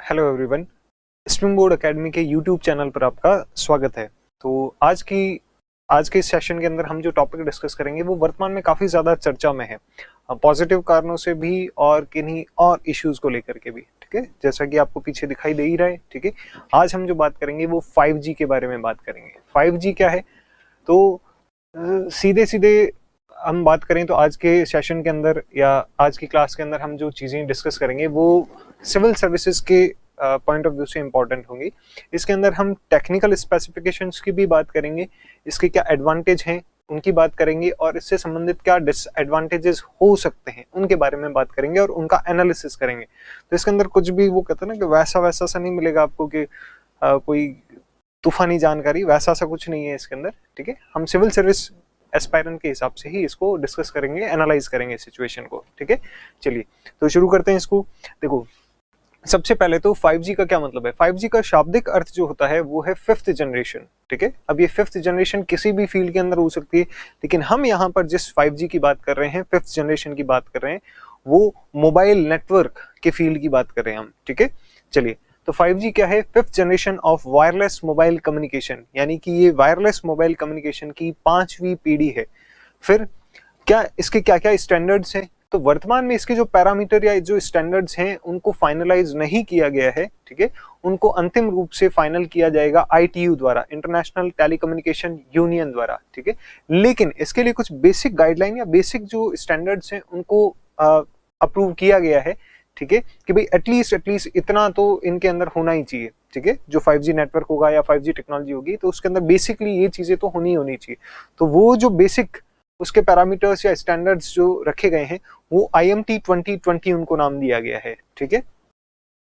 Hello everyone. Spring board academy के YouTube channel पर आपका स्वागत है। तो आज के इस सेशन के अंदर हम जो टॉपिक डिस्कस करेंगे वो वर्तमान में काफ़ी ज़्यादा चर्चा में है, पॉजिटिव कारणों से भी और किन्हीं और इश्यूज को लेकर के भी। ठीक है, जैसा कि आपको पीछे दिखाई दे ही रहा है। ठीक है, आज हम जो बात करेंगे वो 5G के बारे में बात करेंगे। 5G क्या है, तो सीधे सीधे हम बात करें तो आज के सेशन के अंदर या आज की क्लास के अंदर हम जो चीज़ें डिस्कस करेंगे वो सिविल सर्विसेज के पॉइंट ऑफ व्यू से इम्पोर्टेंट होंगी। इसके अंदर हम टेक्निकल स्पेसिफिकेशंस की भी बात करेंगे, इसके क्या एडवांटेज हैं उनकी बात करेंगे, और इससे संबंधित क्या डिसएडवांटेजेस हो सकते हैं उनके बारे में बात करेंगे और उनका एनालिसिस करेंगे। तो इसके अंदर कुछ भी वो कहते हैं ना कि वैसा वैसा सा नहीं मिलेगा आपको कि कोई तूफानी जानकारी, वैसा सा कुछ नहीं है इसके अंदर। ठीक है, हम सिविल सर्विस एस्पायरेंट के हिसाब से ही इसको डिस्कस करेंगे, एनालाइज करेंगे सिचुएशन को। ठीक है, चलिए तो शुरू करते हैं इसको। देखो, सबसे पहले तो 5G का क्या मतलब है। 5G का शाब्दिक अर्थ जो होता है वो है फिफ्थ जनरेशन। ठीक है, अब ये फिफ्थ जनरेशन किसी भी फील्ड के अंदर हो सकती है, लेकिन हम यहाँ पर जिस 5G की बात कर रहे हैं, फिफ्थ जनरेशन की बात कर रहे हैं, वो मोबाइल नेटवर्क के फील्ड की बात कर रहे हैं हम। ठीक है, चलिए तो 5G क्या है, fifth generation of wireless mobile communication, यानी कि ये वायरलेस मोबाइल कम्युनिकेशन की 5वीं पीढ़ी है। फिर क्या इसके क्या क्या स्टैंडर्ड्स हैं, तो वर्तमान में इसके जो पैरामीटर या जो स्टैंडर्ड्स हैं उनको फाइनलाइज नहीं किया गया है। ठीक है, उनको अंतिम रूप से फाइनल किया जाएगा ITU द्वारा, इंटरनेशनल टेलीकम्युनिकेशन यूनियन द्वारा। ठीक है, लेकिन इसके लिए कुछ बेसिक गाइडलाइन या बेसिक जो स्टैंडर्ड्स हैं उनको अप्रूव किया गया है। ठीक है, कि भाई एटलीस्ट इतना तो इनके अंदर होना ही चाहिए। ठीक है, जो 5G नेटवर्क होगा या 5G टेक्नोलॉजी होगी तो उसके अंदर बेसिकली ये चीजें तो होनी चाहिए। तो वो जो बेसिक उसके पैरामीटर्स या स्टैंडर्ड्स जो रखे गए हैं वो IMT 2020 उनको नाम दिया गया है। ठीक है,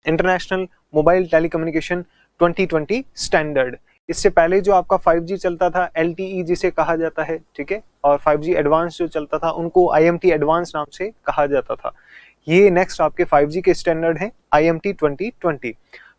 इंटरनेशनल मोबाइल टेलीकम्युनिकेशन 2020 स्टैंडर्ड। इससे पहले जो आपका 5G चलता था LTE जिसे कहा जाता है, ठीक है, और 5G एडवांस जो चलता था उनको IMT एडवांस नाम से कहा जाता था। ये नेक्स्ट आपके 5G के स्टैंडर्ड हैं IMT 2020।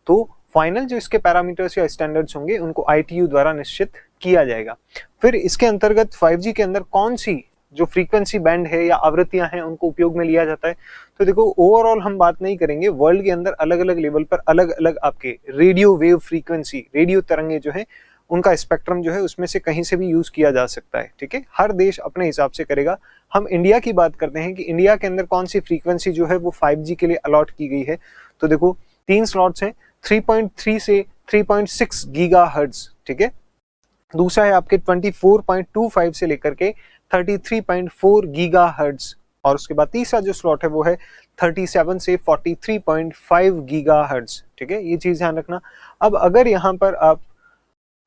तो फाइनल जो इसके पैरामीटर्स या स्टैंडर्ड्स होंगे उनको ITU द्वारा निश्चित किया जाएगा। फिर इसके अंतर्गत 5G के अंदर कौन सी जो फ्रीक्वेंसी बैंड है या आवृत्तियां हैं उनको उपयोग में लिया जाता है। तो देखो, ओवरऑल हम बात नहीं करेंगे, वर्ल्ड के अंदर अलग अलग लेवल पर अलग अलग आपके रेडियो वेव फ्रीक्वेंसी, रेडियो तरंगे जो है उनका स्पेक्ट्रम जो है उसमें से कहीं से भी यूज किया जा सकता है। ठीक है, हर देश अपने हिसाब से करेगा। हम इंडिया की बात करते हैं कि इंडिया के अंदर कौन सी फ्रीक्वेंसी जो है वो 5G के लिए अलॉट की गई है। तो देखो, 3 स्लॉट्स हैं, 3.3 से 3.6 गीगाहर्ट्ज। ठीक है, दूसरा है आपके 24.25 से लेकर के 33.4 गीगाहर्ट्ज, और उसके बाद तीसरा जो स्लॉट है वो है 37 से 43.5 गीगाहर्ट्ज। ठीक है, ये चीज ध्यान रखना। अब अगर यहाँ पर आप,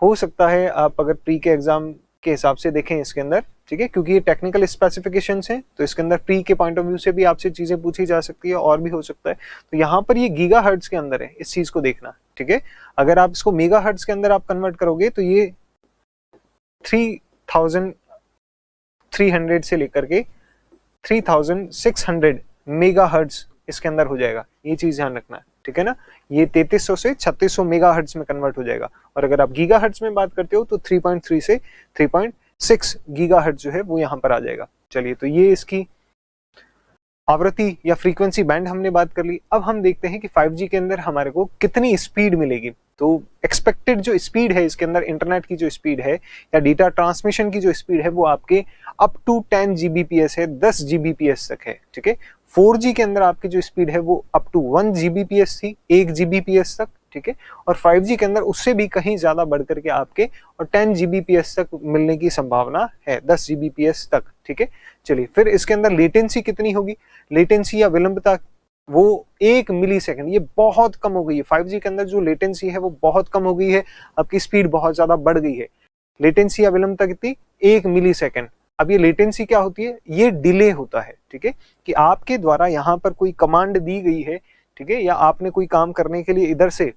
हो सकता है आप अगर प्री के एग्जाम के हिसाब से देखें इसके अंदर, ठीक है, क्योंकि ये टेक्निकल स्पेसिफिकेशंस हैं तो इसके अंदर प्री के पॉइंट ऑफ व्यू से भी आपसे चीजें पूछी जा सकती है और भी हो सकता है। तो यहाँ पर ये गीगाहर्ट्ज के अंदर है, इस चीज को देखना। ठीक है, अगर आप इसको मेगाहर्ट्ज के अंदर आप कन्वर्ट करोगे तो ये 3300 से लेकर के 3600 मेगाहर्ट्ज इसके अंदर हो जाएगा। ये चीज ध्यान रखना है। ठीक है ना, ये 3300 से 3600 मेगाहर्ट्ज में कन्वर्ट हो जाएगा। और अगर आप गीगाहर्ट्ज में बात करते हो तो 3.3 से 3.6 गीगाहर्ट्ज जो है वो यहाँ पर आ जाएगा। चलिए, तो ये इसकी आवृत्ति या फ्रीक्वेंसी बैंड हमने बात कर ली। अब हम देखते हैं कि 5G के अंदर हमारे को कितनी स्पीड मिलेगी। तो एक्सपेक्टेड जो स्पीड है इसके अंदर, इंटरनेट की जो स्पीड है या डेटा ट्रांसमिशन की जो स्पीड है वो आपके अप टू 10 Gbps है, 10 Gbps तक है। ठीक है, 4G के अंदर आपकी जो स्पीड है वो अप टू 1 Gbps थी, 1 Gbps तक। ठीक है, और 5G के अंदर उससे भी कहीं ज्यादा बढ़ करके आपके और 10 Gbps तक मिलने की संभावना है, 10 Gbps तक। ठीक है, चलिए फिर इसके अंदर लेटेंसी कितनी होगी, लेटेंसी या विलंबता वो 1 मिली सेकेंड, ये बहुत कम हो गई है। 5G के अंदर जो लेटेंसी है वो बहुत कम हो गई है, आपकी स्पीड बहुत ज्यादा बढ़ गई है। लेटेंसी या विलंबता कितनी, 1 मिली सेकेंड। अब ये लेटेंसी क्या होती है, ये डिले होता है। ठीक है, कि आपके द्वारा यहाँ पर कोई कमांड दी गई है, ठीक है, या आपने कोई काम करने के लिए इधर से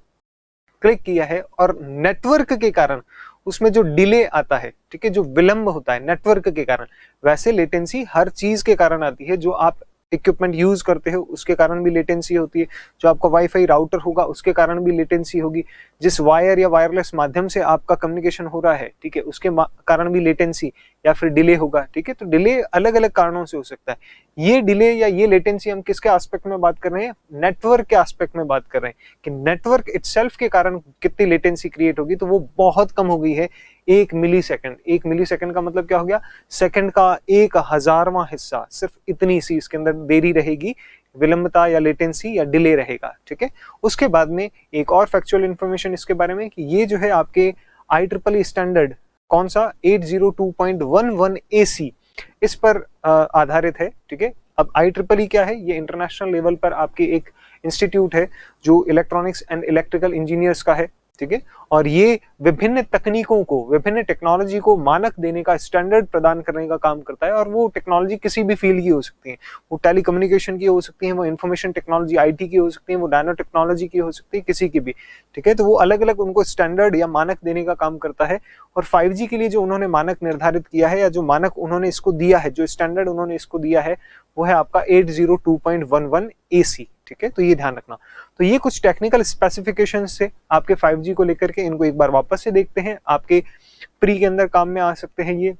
क्लिक किया है और नेटवर्क के कारण उसमें जो डिले आता है, ठीक है, जो विलंब होता है नेटवर्क के कारण, वैसे लेटेंसी हर चीज के कारण आती है। जो आप इक्विपमेंट यूज करते हो उसके कारण भी लेटेंसी होती है, जो आपका वाईफाई राउटर होगा उसके कारण भी लेटेंसी होगी, जिस वायर या वायरलेस माध्यम से आपका कम्युनिकेशन हो रहा है, ठीक है, उसके कारण भी लेटेंसी या फिर डिले होगा, ठीक है। तो डिले अलग अलग कारणों से हो सकता है। ये डिले या ये लेटेंसी हम किसके एस्पेक्ट में बात कर रहे हैं? नेटवर्क के एस्पेक्ट में बात कर रहे हैं कि नेटवर्क इटसेल्फ के कारण कितनी लेटेंसी क्रिएट होगी, तो वो बहुत कम हो गई है, 1 मिलीसेकंड। 1 मिलीसेकंड का मतलब क्या हो गया? सेकंड का 1,000वां हिस्सा, सिर्फ इतनी सी इसके अंदर देरी रहेगी, विलंबता या लेटेंसी या डिले रहेगा, ठीक है। उसके बाद में एक और फैक्चुअल इंफॉर्मेशन इसके बारे में कि ये जो है आपके IEEE स्टैंडर्ड कौन सा 802.11 AC इस पर आधारित है, ठीक है। अब IEEE क्या है? ये इंटरनेशनल लेवल पर आपके एक इंस्टीट्यूट है जो इलेक्ट्रॉनिक्स एंड इलेक्ट्रिकल इंजीनियर्स का है, ठीक है। और ये विभिन्न तकनीकों को, विभिन्न टेक्नोलॉजी को मानक देने का, स्टैंडर्ड प्रदान करने का काम करता है। और वो टेक्नोलॉजी किसी भी फील्ड की हो सकती है, वो टेलीकम्युनिकेशन की हो सकती है, वो इंफॉर्मेशन टेक्नोलॉजी IT की हो सकती है, वो नैनो टेक्नोलॉजी की हो सकती है, किसी की भी, ठीक है। तो वो अलग अलग उनको स्टैंडर्ड या मानक देने का काम करता है। और 5G के लिए जो उन्होंने मानक निर्धारित किया है या जो मानक उन्होंने इसको दिया है, जो स्टैंडर्ड उन्होंने इसको दिया है, वो है आपका 802.11 AC, ठीक है। तो ये ध्यान रखना। तो ये कुछ टेक्निकल स्पेसिफिकेशंस से आपके 5G को लेकर के, इनको एक बार वापस से देखते हैं। आपके प्री के अंदर काम में आ सकते हैं ये,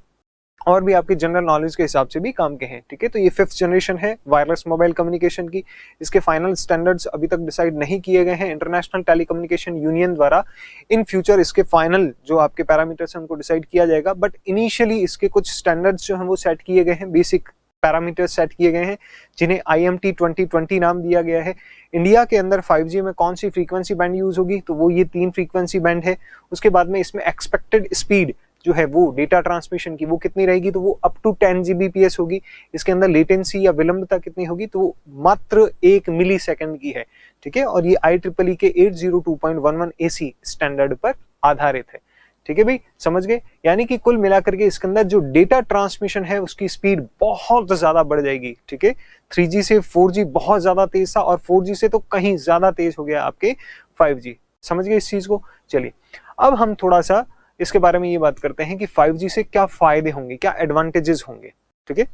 और भी आपके जनरल नॉलेज के हिसाब से भी काम के हैं, ठीक है। तो ये 5th जनरेशन है वायरलेस मोबाइल कम्युनिकेशन की। इसके फाइनल स्टैंडर्ड्स अभी तक डिसाइड नहीं किए गए हैं इंटरनेशनल टेलीकम्युनिकेशन यूनियन द्वारा। इन फ्यूचर इसके फाइनल जो आपके पैरामीटर्स हैं उनको डिसाइड किया जाएगा, बट इनिशियली इसके कुछ स्टैंडर्ड्स जो हैं वो सेट किए गए हैं, बेसिक पैरामीटर्स सेट किए गए हैं, जिन्हें IMT 2020 नाम दिया गया है। इंडिया के अंदर 5G में कौन सी फ्रीक्वेंसी बैंड यूज होगी? तो वो ये 3 फ्रीक्वेंसी बैंड है। उसके बाद में इसमें एक्सपेक्टेड स्पीड जो है वो डेटा ट्रांसमिशन की वो कितनी रहेगी? तो वो अप टू 10 Gbps होगी। इसके अंदर लेटेंसी या विलंबता कितनी होगी? तो वो मात्र 1 मिली सेकंड की है, ठीक है। और ये IEEE के 802.11 AC स्टैंडर्ड पर आधारित है, ठीक है भाई, समझ गए। यानी कि कुल मिलाकर के इसके अंदर जो डेटा ट्रांसमिशन है उसकी स्पीड बहुत ज्यादा बढ़ जाएगी, ठीक है। 3G से 4G बहुत ज्यादा तेज था, और 4G से तो कहीं ज्यादा तेज हो गया आपके 5G। समझ गए इस चीज को? चलिए अब हम थोड़ा सा इसके बारे में ये बात करते हैं कि 5G से क्या फायदे होंगे, क्या एडवांटेजेस होंगे, ठीक है।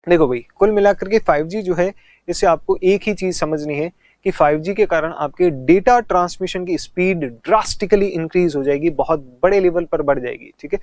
देखो भाई, कुल मिलाकर के 5G जो है, इससे आपको एक ही चीज समझनी है कि 5G के कारण आपके डेटा ट्रांसमिशन की स्पीड ड्रास्टिकली इंक्रीज हो जाएगी, बहुत बड़े लेवल पर बढ़ जाएगी, ठीक है।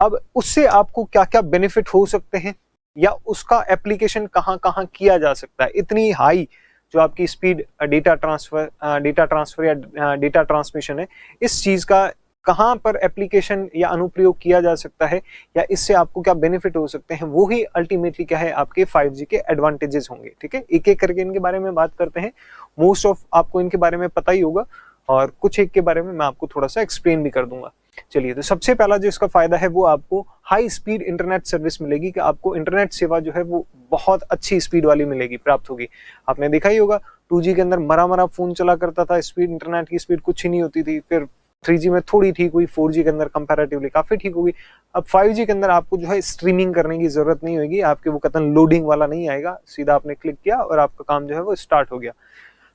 अब उससे आपको क्या क्या बेनिफिट हो सकते हैं, या उसका एप्लीकेशन कहाँ कहाँ किया जा सकता है? इतनी हाई जो आपकी स्पीड डेटा ट्रांसफर या डेटा ट्रांसमिशन है, इस चीज का कहाँ पर एप्लीकेशन या अनुप्रयोग किया जा सकता है, या इससे आपको क्या बेनिफिट हो सकते हैं, वो ही अल्टीमेटली क्या है, आपके 5G के एडवांटेजेस होंगे, ठीक है। एक एक करके इनके बारे में बात करते हैं। मोस्ट ऑफ आपको इनके बारे में पता ही होगा, और कुछ एक के बारे में मैं आपको थोड़ा सा एक्सप्लेन भी कर दूंगा। चलिए, तो सबसे पहला जो इसका फायदा है वो आपको हाई स्पीड इंटरनेट सर्विस मिलेगी, कि आपको इंटरनेट सेवा जो है वो बहुत अच्छी स्पीड वाली मिलेगी, प्राप्त होगी। आपने देखा ही होगा 2G के अंदर मरा फोन चला करता था, स्पीड, इंटरनेट की स्पीड कुछ ही नहीं होती थी। फिर 3G में थोड़ी ठीक हुई, 4G के अंदर कंपैरेटिवली काफी ठीक होगी। अब 5G के अंदर आपको जो है स्ट्रीमिंग करने की जरूरत नहीं होगी, आपके वो कतन लोडिंग वाला नहीं आएगा, सीधा आपने क्लिक किया और आपका काम जो है वो स्टार्ट हो गया।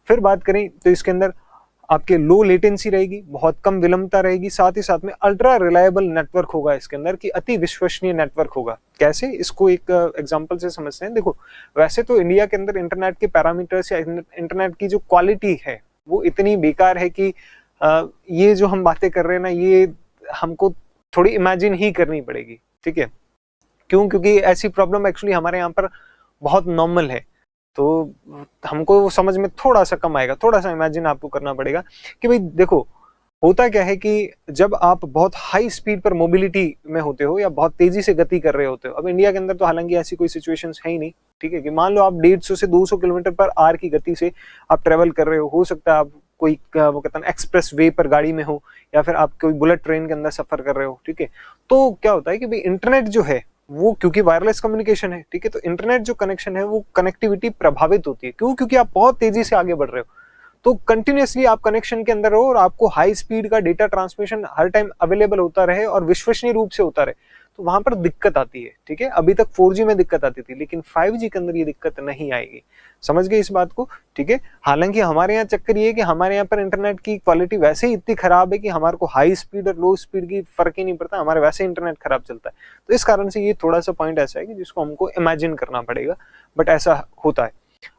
फिर बात करें तो इसके अंदर आपके लो लेटेंसी रहेगी, बहुत कम विलंबता रहेगी, साथ ही साथ में अल्ट्रा रिलायबल नेटवर्क होगा इसके अंदर, कि अति विश्वसनीय नेटवर्क होगा। कैसे? इसको एक एग्जांपल से समझते हैं। देखो, वैसे तो इंडिया के अंदर इंटरनेट के पैरामीटर्स या इंटरनेट की जो क्वालिटी है वो इतनी बेकार है कि ये जो हम बातें कर रहे हैं ना, ये हमको थोड़ी इमेजिन ही करनी पड़ेगी, ठीक है। क्यों? क्योंकि ऐसी प्रॉब्लम एक्चुअली हमारे यहाँ पर बहुत नॉर्मल है, तो हमको वो समझ में थोड़ा सा कम आएगा, थोड़ा सा इमेजिन आपको करना पड़ेगा कि भाई देखो, होता क्या है कि जब आप बहुत हाई स्पीड पर मोबिलिटी में होते हो या बहुत तेजी से गति कर रहे होते हो, अब इंडिया के अंदर तो हालांकि ऐसी कोई सिचुएशंस है ही नहीं, ठीक है, कि मान लो आप 150 से 200 किलोमीटर पर आवर की गति से आप ट्रेवल कर रहे हो सकता है आप कोई वो कहते हैं एक्सप्रेस वे पर गाड़ी में हो, या फिर आप कोई बुलेट ट्रेन के अंदर सफर कर रहे हो, ठीक है। तो क्या होता है कि भाई इंटरनेट जो है वो, क्योंकि वायरलेस कम्युनिकेशन है, ठीक है, तो इंटरनेट जो कनेक्शन है वो कनेक्टिविटी प्रभावित होती है। क्यों? क्योंकि आप बहुत तेजी से आगे बढ़ रहे हो, तो कंटिन्यूअसली आप कनेक्शन के अंदर रहो और आपको हाई स्पीड का डेटा ट्रांसमिशन हर टाइम अवेलेबल होता रहे और विश्वसनीय रूप से होता रहे, तो वहां पर दिक्कत आती है, ठीक है। अभी तक 4G में दिक्कत आती थी, लेकिन 5G के अंदर ये दिक्कत नहीं आएगी। समझ गए इस बात को? ठीक है। हालांकि हमारे यहाँ चक्कर ये है कि हमारे यहाँ पर इंटरनेट की क्वालिटी वैसे ही इतनी खराब है कि हमारे को हाई स्पीड और लो स्पीड की फर्क ही नहीं पड़ता, हमारे वैसे इंटरनेट खराब चलता है। तो इस कारण से ये थोड़ा सा पॉइंट ऐसा है कि जिसको हमको इमेजिन करना पड़ेगा, बट ऐसा होता है।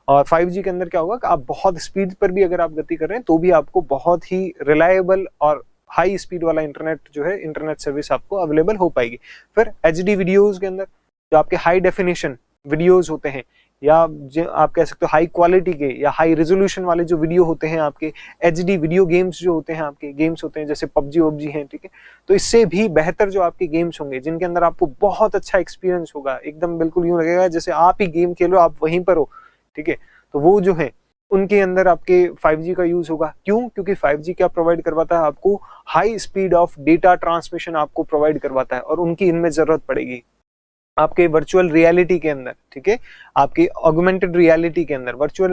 और 5G के अंदर क्या होगा कि आप बहुत स्पीड पर भी अगर आप गति कर रहे हैं तो भी आपको बहुत ही रिलायबल और हाई स्पीड वाला इंटरनेट जो है, इंटरनेट सर्विस आपको अवेलेबल हो पाएगी। फिर HD वीडियोस के अंदर जो आपके हाई डेफिनेशन वीडियोस होते हैं, या जो आप कह सकते हो हाई क्वालिटी के या हाई रेजोल्यूशन वाले जो वीडियो होते हैं आपके, HD वीडियो गेम्स जो होते हैं, आपके गेम्स होते हैं जैसे पबजी वबजी हैं, ठीक है, तो इससे भी बेहतर जो आपके गेम्स होंगे जिनके अंदर आपको बहुत अच्छा एक्सपीरियंस होगा, एकदम बिल्कुल यूं लगेगा जैसे आप ही गेम खेलो, आप वहीं पर हो, ठीक है, तो वो जो है उनके अंदर आपके 5G का यूज होगा। क्यों? क्योंकि 5G क्या प्रोवाइड करवाता है आपको, high speed of data transmission आपको प्रोवाइड करवाता है, और उनकी इनमें जरूरत पड़ेगी आपके वर्चुअल रियलिटी के अंदर, ठीक है, आपकी ऑगमेंटेड रियलिटी के अंदर। वर्चुअल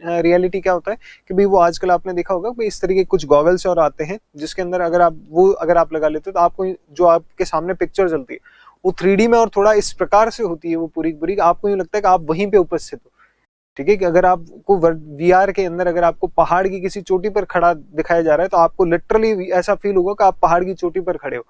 रियलिटी क्या होता है कि भाई वो आजकल आपने देखा होगा कि इस तरीके के कुछ गॉगल्स और आते हैं जिसके अंदर अगर आप लगा लेते हो तो आपको जो आपके सामने पिक्चर चलती है वो 3D में और थोड़ा इस प्रकार से होती है, वो पूरी पूरी आपको यूं लगता है कि आप वहीं पे उपस्थित हो, ठीक है, कि अगर आपको VR के अंदर अगर आपको पहाड़ की किसी चोटी पर खड़ा दिखाया जा रहा है तो आपको लिटरली ऐसा फील होगा कि आप पहाड़ की चोटी पर खड़े हो।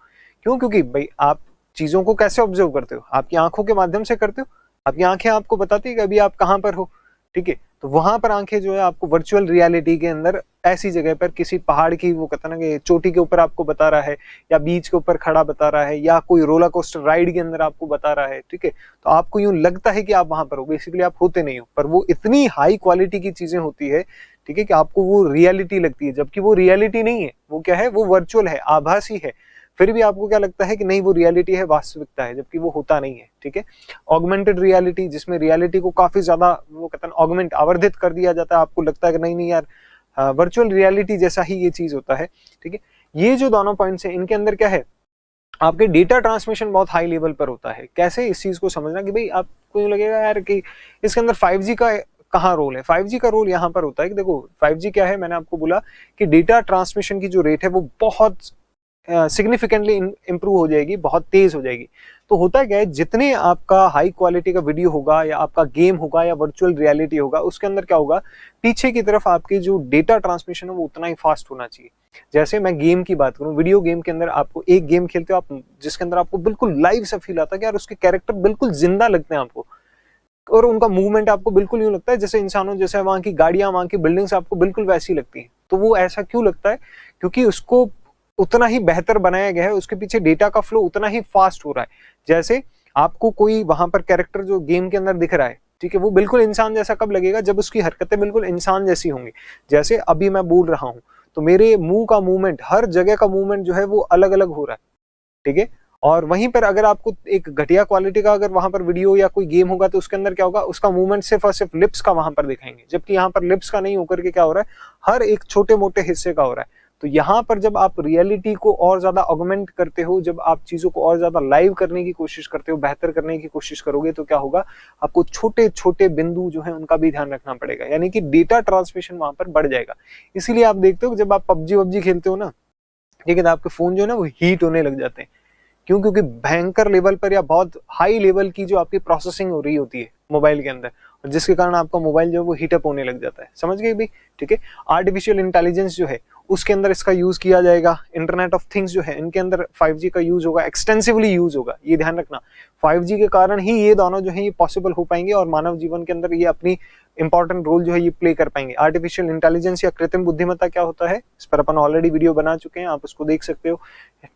क्यों? क्योंकि भाई आप चीजों को कैसे ऑब्जर्व करते हो, आपकी आंखों के माध्यम से करते हो, आपकी आंखें आपको बताती है कि अभी आप कहां पर हो, ठीक है, तो वहां पर आंखें जो है आपको वर्चुअल रियलिटी के अंदर ऐसी जगह पर किसी पहाड़ की, वो कहता ना कि चोटी के ऊपर आपको बता रहा है, या बीच के ऊपर खड़ा बता रहा है, या कोई रोलर कोस्टर राइड के अंदर आपको बता रहा है, ठीक है, तो आपको यूं लगता है कि आप वहां पर हो, बेसिकली आप होते नहीं हो, पर वो इतनी हाई क्वालिटी की चीजें होती है, ठीक है, कि आपको वो रियलिटी लगती है, जबकि वो रियलिटी नहीं है, वो क्या है, वो वर्चुअल है, आभासी है। फिर भी आपको क्या लगता है कि नहीं वो रियलिटी है, वास्तविकता है, जबकि वो होता नहीं है, ठीक है। ऑगमेंटेड रियलिटी, जिसमें रियलिटी को काफी ज्यादा वो कहते हैं ऑगमेंट, आवर्धित कर दिया जाता है, आपको लगता है कि नहीं नहीं यार वर्चुअल रियलिटी जैसा ही ये चीज होता है, ठीक है। ये जो दोनों पॉइंट्स हैं इनके अंदर क्या है, आपके डेटा ट्रांसमिशन बहुत हाई लेवल पर होता है। कैसे, इस चीज को समझना कि भाई आपको यूं लगेगा यार कि इसके अंदर 5G का कहाँ रोल है। 5G का रोल यहाँ पर होता है कि देखो 5G क्या है, मैंने आपको बोला कि डेटा ट्रांसमिशन की जो रेट है वो बहुत सिग्निफिकेंटली इंप्रूव हो जाएगी, बहुत तेज हो जाएगी। तो होता क्या है, जितने आपका हाई क्वालिटी का वीडियो होगा या आपका गेम होगा या वर्चुअल रियलिटी होगा, उसके अंदर क्या होगा, पीछे की तरफ आपकी जो डेटा ट्रांसमिशन है वो उतना ही फास्ट होना चाहिए। जैसे मैं गेम की बात करूं, वीडियो गेम के अंदर आपको एक गेम खेलते हो आप, जिसके अंदर आपको बिल्कुल लाइव सा फील आता है कि यार उसके कैरेक्टर बिल्कुल जिंदा लगते हैं आपको, और उनका मूवमेंट आपको बिल्कुल यूं लगता है जैसे इंसानों जैसे, वहां की गाड़ियां, वहां की बिल्डिंग्स आपको बिल्कुल वैसी लगती हैं। तो वो ऐसा क्यों लगता है, क्योंकि उसको उतना ही बेहतर बनाया गया है, उसके पीछे डेटा का फ्लो उतना ही फास्ट हो रहा है। जैसे आपको कोई वहां पर कैरेक्टर जो गेम के अंदर दिख रहा है, ठीक है, वो बिल्कुल इंसान जैसा कब लगेगा, जब उसकी हरकतें बिल्कुल इंसान जैसी होंगी। जैसे अभी मैं बोल रहा हूं तो मेरे मुंह का मूवमेंट, हर जगह का मूवमेंट जो है वो अलग अलग हो रहा है, ठीक है। और वहीं पर अगर आपको एक घटिया क्वालिटी का अगर वहां पर वीडियो या कोई गेम होगा तो उसके अंदर क्या होगा, उसका मूवमेंट सिर्फ और सिर्फ लिप्स का वहां पर दिखाएंगे, जबकि यहाँ पर लिप्स का नहीं होकर के क्या हो रहा है, हर एक छोटे मोटे हिस्से का हो रहा है। तो यहाँ पर जब आप रियलिटी को और ज्यादा ऑगमेंट करते हो, जब आप चीजों को और ज्यादा लाइव करने की कोशिश करते हो, बेहतर करने की कोशिश करोगे, तो क्या होगा, आपको छोटे छोटे बिंदु जो है उनका भी ध्यान रखना पड़ेगा, यानी कि डेटा ट्रांसमिशन वहां पर बढ़ जाएगा। इसीलिए आप देखते हो जब आप पबजी वबजी खेलते हो ना, ठीक है, तो आपके फोन जो है ना वो हीट होने लग जाते हैं। क्यों? क्योंकि भयंकर लेवल पर या बहुत हाई लेवल की जो आपकी प्रोसेसिंग हो रही होती है मोबाइल के अंदर, और जिसके कारण आपका मोबाइल जो है वो हीटअप होने लग जाता है। समझ गए भाई? ठीक है। आर्टिफिशियल इंटेलिजेंस जो है उसके अंदर इसका यूज किया जाएगा। इंटरनेट ऑफ थिंग्स जो है इनके अंदर 5G का यूज होगा, एक्सटेंसिवली यूज होगा, ये ध्यान रखना। 5G के कारण ही ये दोनों जो है ये पॉसिबल हो पाएंगे और मानव जीवन के अंदर ये अपनी इंपॉर्टेंट रोल जो है ये प्ले कर पाएंगे। आर्टिफिशियल इंटेलिजेंस या कृत्रिम बुद्धिमत्ता क्या होता है, इस पर अपन ऑलरेडी वीडियो बना चुके हैं, आप उसको देख सकते हो।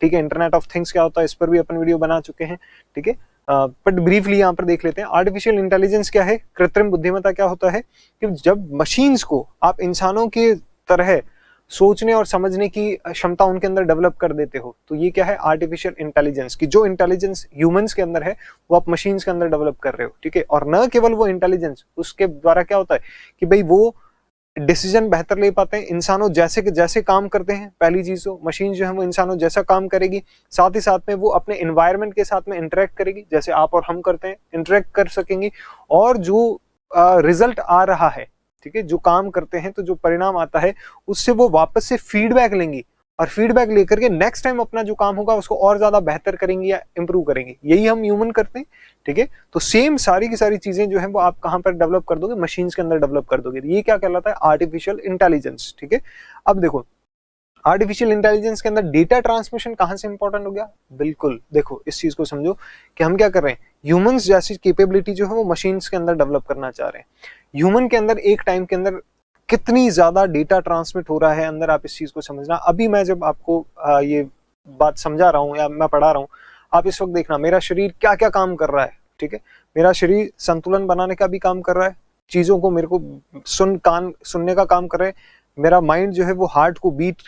ठीक है। इंटरनेट ऑफ थिंग्स क्या होता है, इस पर भी अपन वीडियो बना चुके हैं। ठीक है। बट ब्रीफली यहाँ पर देख लेते हैं। आर्टिफिशियल इंटेलिजेंस क्या है, कृत्रिम बुद्धिमत्ता क्या होता है, कि जब मशीन्स को आप इंसानों के तरह सोचने और समझने की क्षमता उनके अंदर डेवलप कर देते हो, तो ये क्या है, आर्टिफिशियल इंटेलिजेंस। की जो इंटेलिजेंस ह्यूमंस के अंदर है वो आप मशीन्स के अंदर डेवलप कर रहे हो। ठीक है। और न केवल वो इंटेलिजेंस, उसके द्वारा क्या होता है कि भाई वो डिसीजन बेहतर ले पाते हैं, इंसानों जैसे के जैसे काम करते हैं। पहली चीज तो मशीन जो है वो इंसानों जैसा काम करेगी, साथ ही साथ में वो अपने एनवायरनमेंट के साथ में इंटरेक्ट करेगी, जैसे आप और हम करते हैं, इंटरेक्ट कर सकेंगी। और जो रिजल्ट आ रहा है, ठीक है, जो काम करते हैं तो जो परिणाम आता है उससे वो वापस से फीडबैक लेंगी, और फीडबैक लेकर के नेक्स्ट टाइम अपना जो काम होगा उसको और ज्यादा बेहतर करेंगे या इंप्रूव करेंगे। यही हम ह्यूमन करते हैं। ठीक है। तो सेम सारी की सारी चीजें जो है वो आप कहां पर डेवलप कर दोगे, मशीन्स के अंदर डेवलप कर दोगे। ये क्या कहलाता है, आर्टिफिशियल इंटेलिजेंस। ठीक है। अब देखो आर्टिफिशियल इंटेलिजेंस के अंदर डेटा ट्रांसमिशन कहां से इंपॉर्टेंट हो गया, बिल्कुल देखो इस चीज को समझो कि हम क्या कर रहे हैं ह्यूमंस जैसी कैपेबिलिटी जो है वो मशीन्स के अंदर डेवलप करना चाह रहे हैं। ह्यूमन के अंदर एक टाइम के अंदर कितनी ज्यादा डेटा ट्रांसमिट हो रहा है अंदर, आप इस चीज को समझना। अभी मैं जब आपको ये बात समझा रहा हूँ या मैं पढ़ा रहा हूँ, आप इस वक्त देखना मेरा शरीर क्या क्या काम कर रहा है, ठीक है। मेरा शरीर संतुलन बनाने का भी काम कर रहा है, चीजों को मेरे को सुनने का काम कर रहा है। मेरा माइंड जो है वो हार्ट को बीट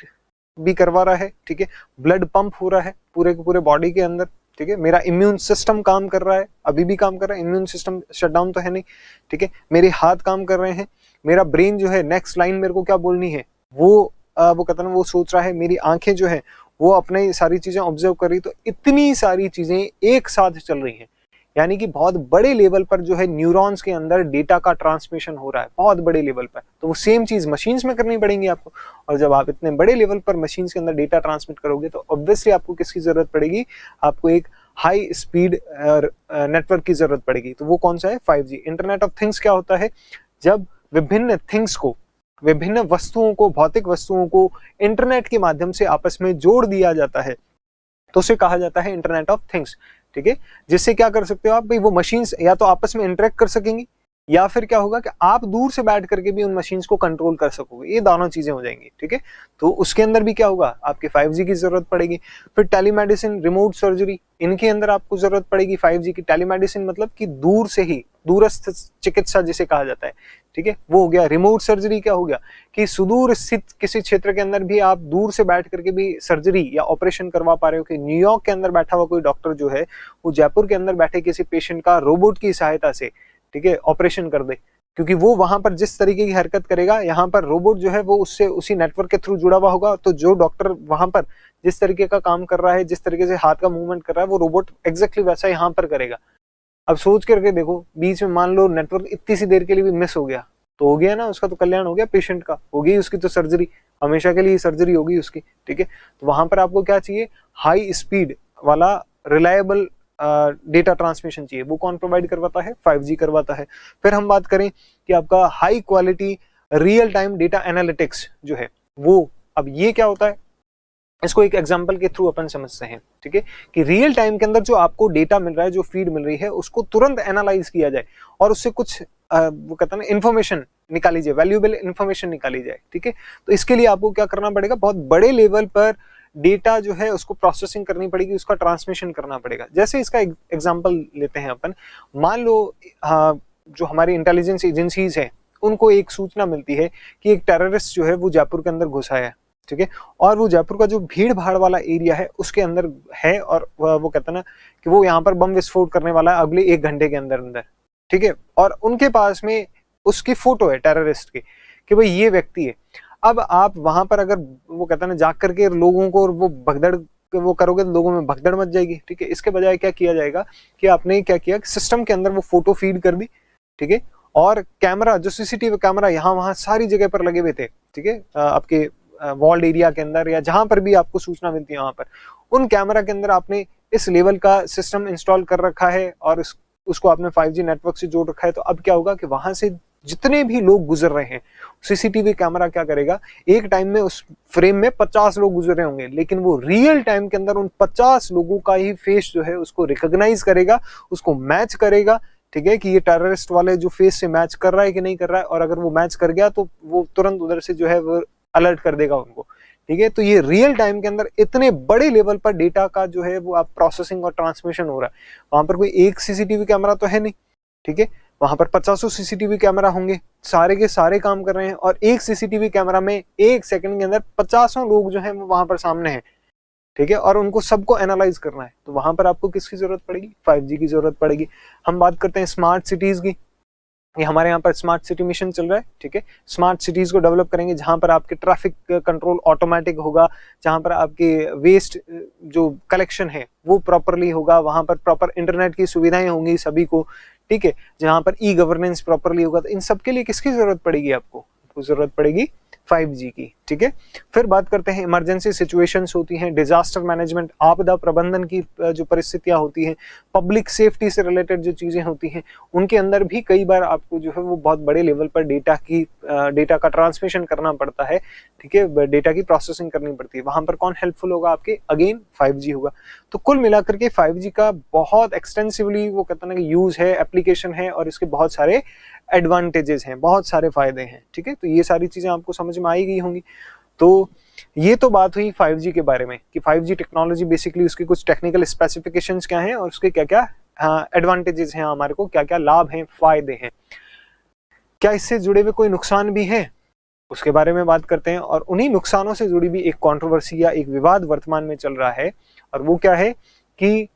भी करवा रहा है, ठीक है। ब्लड पंप हो रहा है पूरे के पूरे बॉडी के अंदर, ठीक है। मेरा इम्यून सिस्टम काम कर रहा है, अभी भी काम कर रहा है, इम्यून सिस्टम शटडाउन तो है नहीं, ठीक है। मेरे हाथ काम कर रहे हैं, मेरा ब्रेन जो है नेक्स्ट लाइन मेरे को क्या बोलनी है वो कहता है ना वो सोच रहा है। मेरी आंखें जो है वो अपने सारी चीजें ऑब्जर्व कर रही। तो इतनी सारी चीजें एक साथ चल रही हैं, यानी कि बहुत बड़े लेवल पर जो है न्यूरॉन्स के अंदर डेटा का ट्रांसमिशन हो रहा है, बहुत बड़े लेवल पर। तो वो सेम चीज मशीन्स में करनी पड़ेंगी आपको। और जब आप इतने बड़े लेवल पर मशीन्स के अंदर डेटा ट्रांसमिट करोगे तो ऑब्वियसली आपको किसकी जरूरत पड़ेगी, आपको एक हाई स्पीड नेटवर्क की जरूरत पड़ेगी। तो वो कौन सा है, 5G। इंटरनेट ऑफ थिंग्स क्या होता है, जब विभिन्न थिंग्स को, विभिन्न वस्तुओं को, भौतिक वस्तुओं को इंटरनेट के माध्यम से आपस में जोड़ दिया जाता है तो उसे कहा जाता है इंटरनेट ऑफ थिंग्स, ठीक है। जिससे क्या कर सकते हो आप भाई, वो मशीन्स या तो आपस में इंटरेक्ट कर सकेंगी या फिर क्या होगा कि आप दूर से बैठ करके भी उन मशीन्स को कंट्रोल कर सकोगे। ये दोनों चीजें हो जाएंगी, ठीक है। तो उसके अंदर भी क्या होगा, आपके 5G की जरूरत पड़ेगी। फिर टेलीमेडिसिन, रिमोट सर्जरी, इनके अंदर आपको जरूरत पड़ेगी 5G की। टेलीमेडिसिन मतलब कि दूर से ही, दूरस्थ चिकित्सा जिसे कहा जाता है, ठीक है, वो हो गया। रिमोट सर्जरी क्या हो गया कि सुदूर स्थित किसी क्षेत्र के अंदर भी आप दूर से बैठ करके भी सर्जरी या ऑपरेशन करवा पा रहे हो। कि न्यूयॉर्क के अंदर बैठा हुआ कोई डॉक्टर जो है वो जयपुर के अंदर बैठे किसी पेशेंट का रोबोट की सहायता से, ठीक है, ऑपरेशन कर दे। क्योंकि वो वहां पर जिस तरीके की हरकत करेगा, यहाँ पर रोबोट जो है वो उससे उसी नेटवर्क के थ्रू जुड़ा हुआ होगा। तो जो डॉक्टर वहां पर जिस तरीके का काम कर रहा है, जिस तरीके से हाथ का मूवमेंट कर रहा है, वो रोबोट एग्जैक्टली वैसा यहाँ पर करेगा। अब सोच करके देखो, बीच में मान लो नेटवर्क इतनी सी देर के लिए भी मिस हो गया तो हो गया ना, उसका तो कल्याण हो गया, पेशेंट का हो गई उसकी तो सर्जरी, हमेशा के लिए सर्जरी होगी उसकी, ठीक है। तो वहां पर आपको क्या चाहिए, हाई स्पीड वाला रिलायबल डेटा ट्रांसमिशन चाहिए। वो कौन प्रोवाइड करवाता है, 5G करवाता है। फिर हम बात करें कि आपका high quality real time data analytics जो है वो, अब ये क्या होता है, इसको एक एग्जांपल के थ्रू अपन समझते हैं, ठीक है। कि रियल टाइम के अंदर जो आपको डेटा मिल रहा है, जो फीड मिल रही है, उसको तुरंत एनालाइज किया जाए और उससे कुछ वो कहते हैं ना इन्फॉर्मेशन निकाली जाए, वैल्यूएबल इन्फॉर्मेशन निकाली जाए, ठीक है। तो इसके लिए आपको क्या करना पड़ेगा, बहुत बड़े लेवल पर डेटा जो है उसको प्रोसेसिंग करनी पड़ेगी, उसका ट्रांसमिशन करना पड़ेगा। जैसे इसका एग्जांपल लेते हैं अपन, मान लो जो हमारी इंटेलिजेंस एजेंसीज है उनको एक सूचना मिलती है कि एक टेररिस्ट जो है वो जयपुर के अंदर घुसा है, ठीक है। और वो जयपुर का जो भीड़ भाड़ वाला एरिया है उसके अंदर है और वो कहते हैं ना कि वो यहाँ पर बम विस्फोट करने वाला है अगले 1 घंटे के अंदर अंदर, ठीक है। और उनके पास में उसकी फोटो है टेररिस्ट की कि भाई ये व्यक्ति है। अब आप वहां पर अगर वो कहते हैं ना जाग करके लोगों को वो भगदड़ वो करोगे तो लोगों में भगदड़ मच जाएगी, ठीक है। इसके बजाय क्या किया जाएगा कि आपने क्या किया, सिस्टम के अंदर वो फोटो फीड कर दी, ठीक है। और कैमरा, जो सीसीटीवी कैमरा यहाँ वहां सारी जगह पर लगे हुए थे, ठीक है, आपके वॉल्ड एरिया के अंदर या जहां पर भी आपको सूचना मिलती है वहां पर, उन कैमरा के अंदर आपने इस लेवल का सिस्टम इंस्टॉल कर रखा है और उसको आपने 5G नेटवर्क से जोड़ रखा है। तो अब क्या होगा कि वहां से जितने भी लोग गुजर रहे हैं, सीसीटीवी कैमरा क्या करेगा, एक टाइम में उस फ्रेम में 50 लोग गुजर रहे होंगे, लेकिन वो रियल टाइम के अंदर उन 50 लोगों का ही फेस जो है उसको रिकॉग्नाइज करेगा, उसको मैच करेगा, ठीक है, कि ये टेररिस्ट वाले जो फेस से मैच कर रहा है कि नहीं कर रहा है। और अगर वो मैच कर गया तो वो तुरंत उधर से जो है वो अलर्ट कर देगा उनको, ठीक है। तो ये रियल टाइम के अंदर इतने बड़े लेवल पर डेटा का जो है वो आप प्रोसेसिंग और ट्रांसमिशन हो रहा है। वहां पर कोई एक सीसीटीवी कैमरा तो है नहीं, ठीक है, वहां पर 50 सीसीटीवी कैमरा होंगे, सारे के सारे काम कर रहे हैं और एक सीसीटीवी कैमरा में 1 सेकंड के अंदर 50 लोग जो हैं वो वहां पर सामने हैं, ठीक है। और उनको सबको एनालाइज करना है। तो वहां पर आपको किसकी जरूरत पड़ेगी, 5G की जरूरत पड़ेगी। हम बात करते हैं स्मार्ट सिटीज की। ये हमारे यहाँ पर स्मार्ट सिटी मिशन चल रहा है, ठीक है। स्मार्ट सिटीज को डेवलप करेंगे जहां पर आपके ट्रैफिक कंट्रोल ऑटोमेटिक होगा, जहां पर आपके वेस्ट जो कलेक्शन है वो प्रॉपरली होगा, वहां पर प्रॉपर इंटरनेट की सुविधाएं होंगी सभी को, ठीक है, जहां पर ई गवर्नेंस प्रॉपरली होगा। तो इन सब के लिए किसकी जरूरत पड़ेगी, आपको जरूरत पड़ेगी 5G की, ठीक है। फिर बात करते हैं इमरजेंसी सिचुएशंस होती हैं, डिजास्टर मैनेजमेंट, आपदा प्रबंधन की जो परिस्थितियां होती हैं, पब्लिक सेफ्टी से रिलेटेड जो चीजें होती हैं, उनके अंदर भी कई बार आपको जो है वो बहुत बड़े लेवल पर डेटा का ट्रांसमिशन करना पड़ता है, ठीक है, डेटा की प्रोसेसिंग करनी पड़ती है। वहां पर कौन हेल्पफुल होगा आपके? अगेन 5G होगा। तो कुल मिलाकर के 5G का बहुत एक्सटेंसिवली वो कहते हैं ना कि यूज है, एप्लीकेशन है, और इसके बहुत सारे एडवांटेजेस हैं, बहुत सारे फायदे हैं, ठीक है। तो ये सारी चीजें आपको समझ में आई गई होंगी। तो ये तो बात हुई 5G के बारे में कि 5G टेक्नोलॉजी बेसिकली उसकी कुछ टेक्निकल स्पेसिफिकेशंस क्या हैं और उसके क्या क्या एडवांटेजेस हैं, हमारे को क्या क्या लाभ हैं, फायदे हैं, क्या इससे जुड़े हुए कोई नुकसान भी है, उसके बारे में बात करते हैं। और उन्हीं नुकसानों से जुड़ी भी एक कंट्रोवर्सी या एक विवाद वर्तमान में चल रहा है, और वो क्या है कि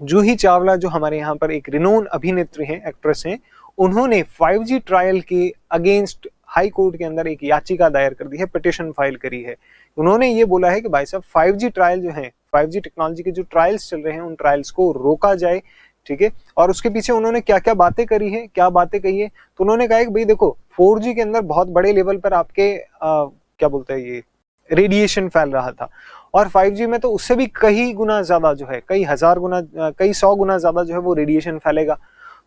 जूही चावला जो हमारे यहाँ पर एक रिनोन अभिनेत्री हैं, एक्ट्रेस हैं, उन्होंने 5G ट्रायल के अगेंस्ट हाई कोर्ट के अंदर एक याचिका दायर कर दी है, पिटिशन फाइल करी है। उन्होंने ये बोला है कि भाई साहब 5G ट्रायल जो है, 5G टेक्नोलॉजी के जो ट्रायल्स चल रहे हैं, उन ट्रायल्स को रोका जाए, ठीक है। और उसके पीछे उन्होंने क्या क्या बातें करी है, क्या बातें कही है, तो उन्होंने कहा कि भाई देखो 4G के अंदर बहुत बड़े लेवल पर आपके क्या बोलते हैं ये रेडिएशन फैल रहा था, और 5G में तो उससे भी कई गुना ज्यादा जो है, कई हजार गुना, कई 100 गुना ज्यादा जो है वो रेडिएशन फैलेगा।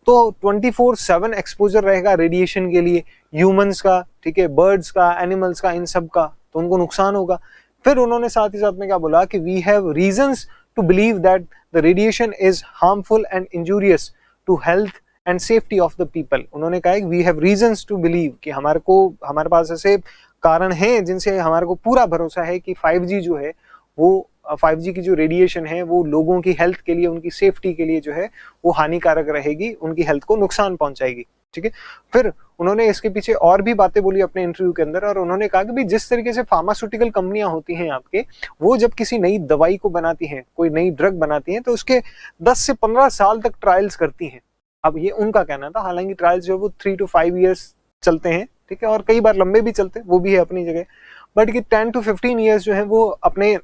तो 24/7 एक्सपोजर रहेगा रेडिएशन के लिए, ह्यूमंस का, ठीक है, बर्ड्स का, एनिमल्स का, इन सब का, तो उनको नुकसान होगा। फिर उन्होंने साथ ही साथ में क्या बोला कि we have reasons to believe that the radiation is harmful and injurious to health and safety of the people. उन्होंने कहा कि we have reasons to believe, कि हमारे पास ऐसे कारण हैं जिनसे हमारे को पूरा भरोसा है कि 5G जो है वो 5G की जो रेडिएशन है वो लोगों की हेल्थ के लिए, उनकी सेफ्टी के लिए जो है वो हानिकारक रहेगी, उनकी हेल्थ को नुकसान पहुंचाएगी, ठीक है। फिर उन्होंने इसके पीछे और भी बातें बोली अपने इंटरव्यू के अंदर, और उन्होंने कहा कि भाई जिस तरीके से फार्मास्यूटिकल कंपनियां होती हैं आपके, वो जब किसी नई दवाई को बनाती हैं, कोई नई ड्रग बनाती हैं, तो उसके 10 से 15 साल तक ट्रायल्स करती हैं। अब ये उनका कहना था, हालांकि ट्रायल्स जो है वो 3 to 5 ईयर्स चलते हैं, ठीक है, और कई बार लंबे भी चलते हैं, वो भी है अपनी जगह, बट कि 10 to 15 ईयर्स जो है वो अपने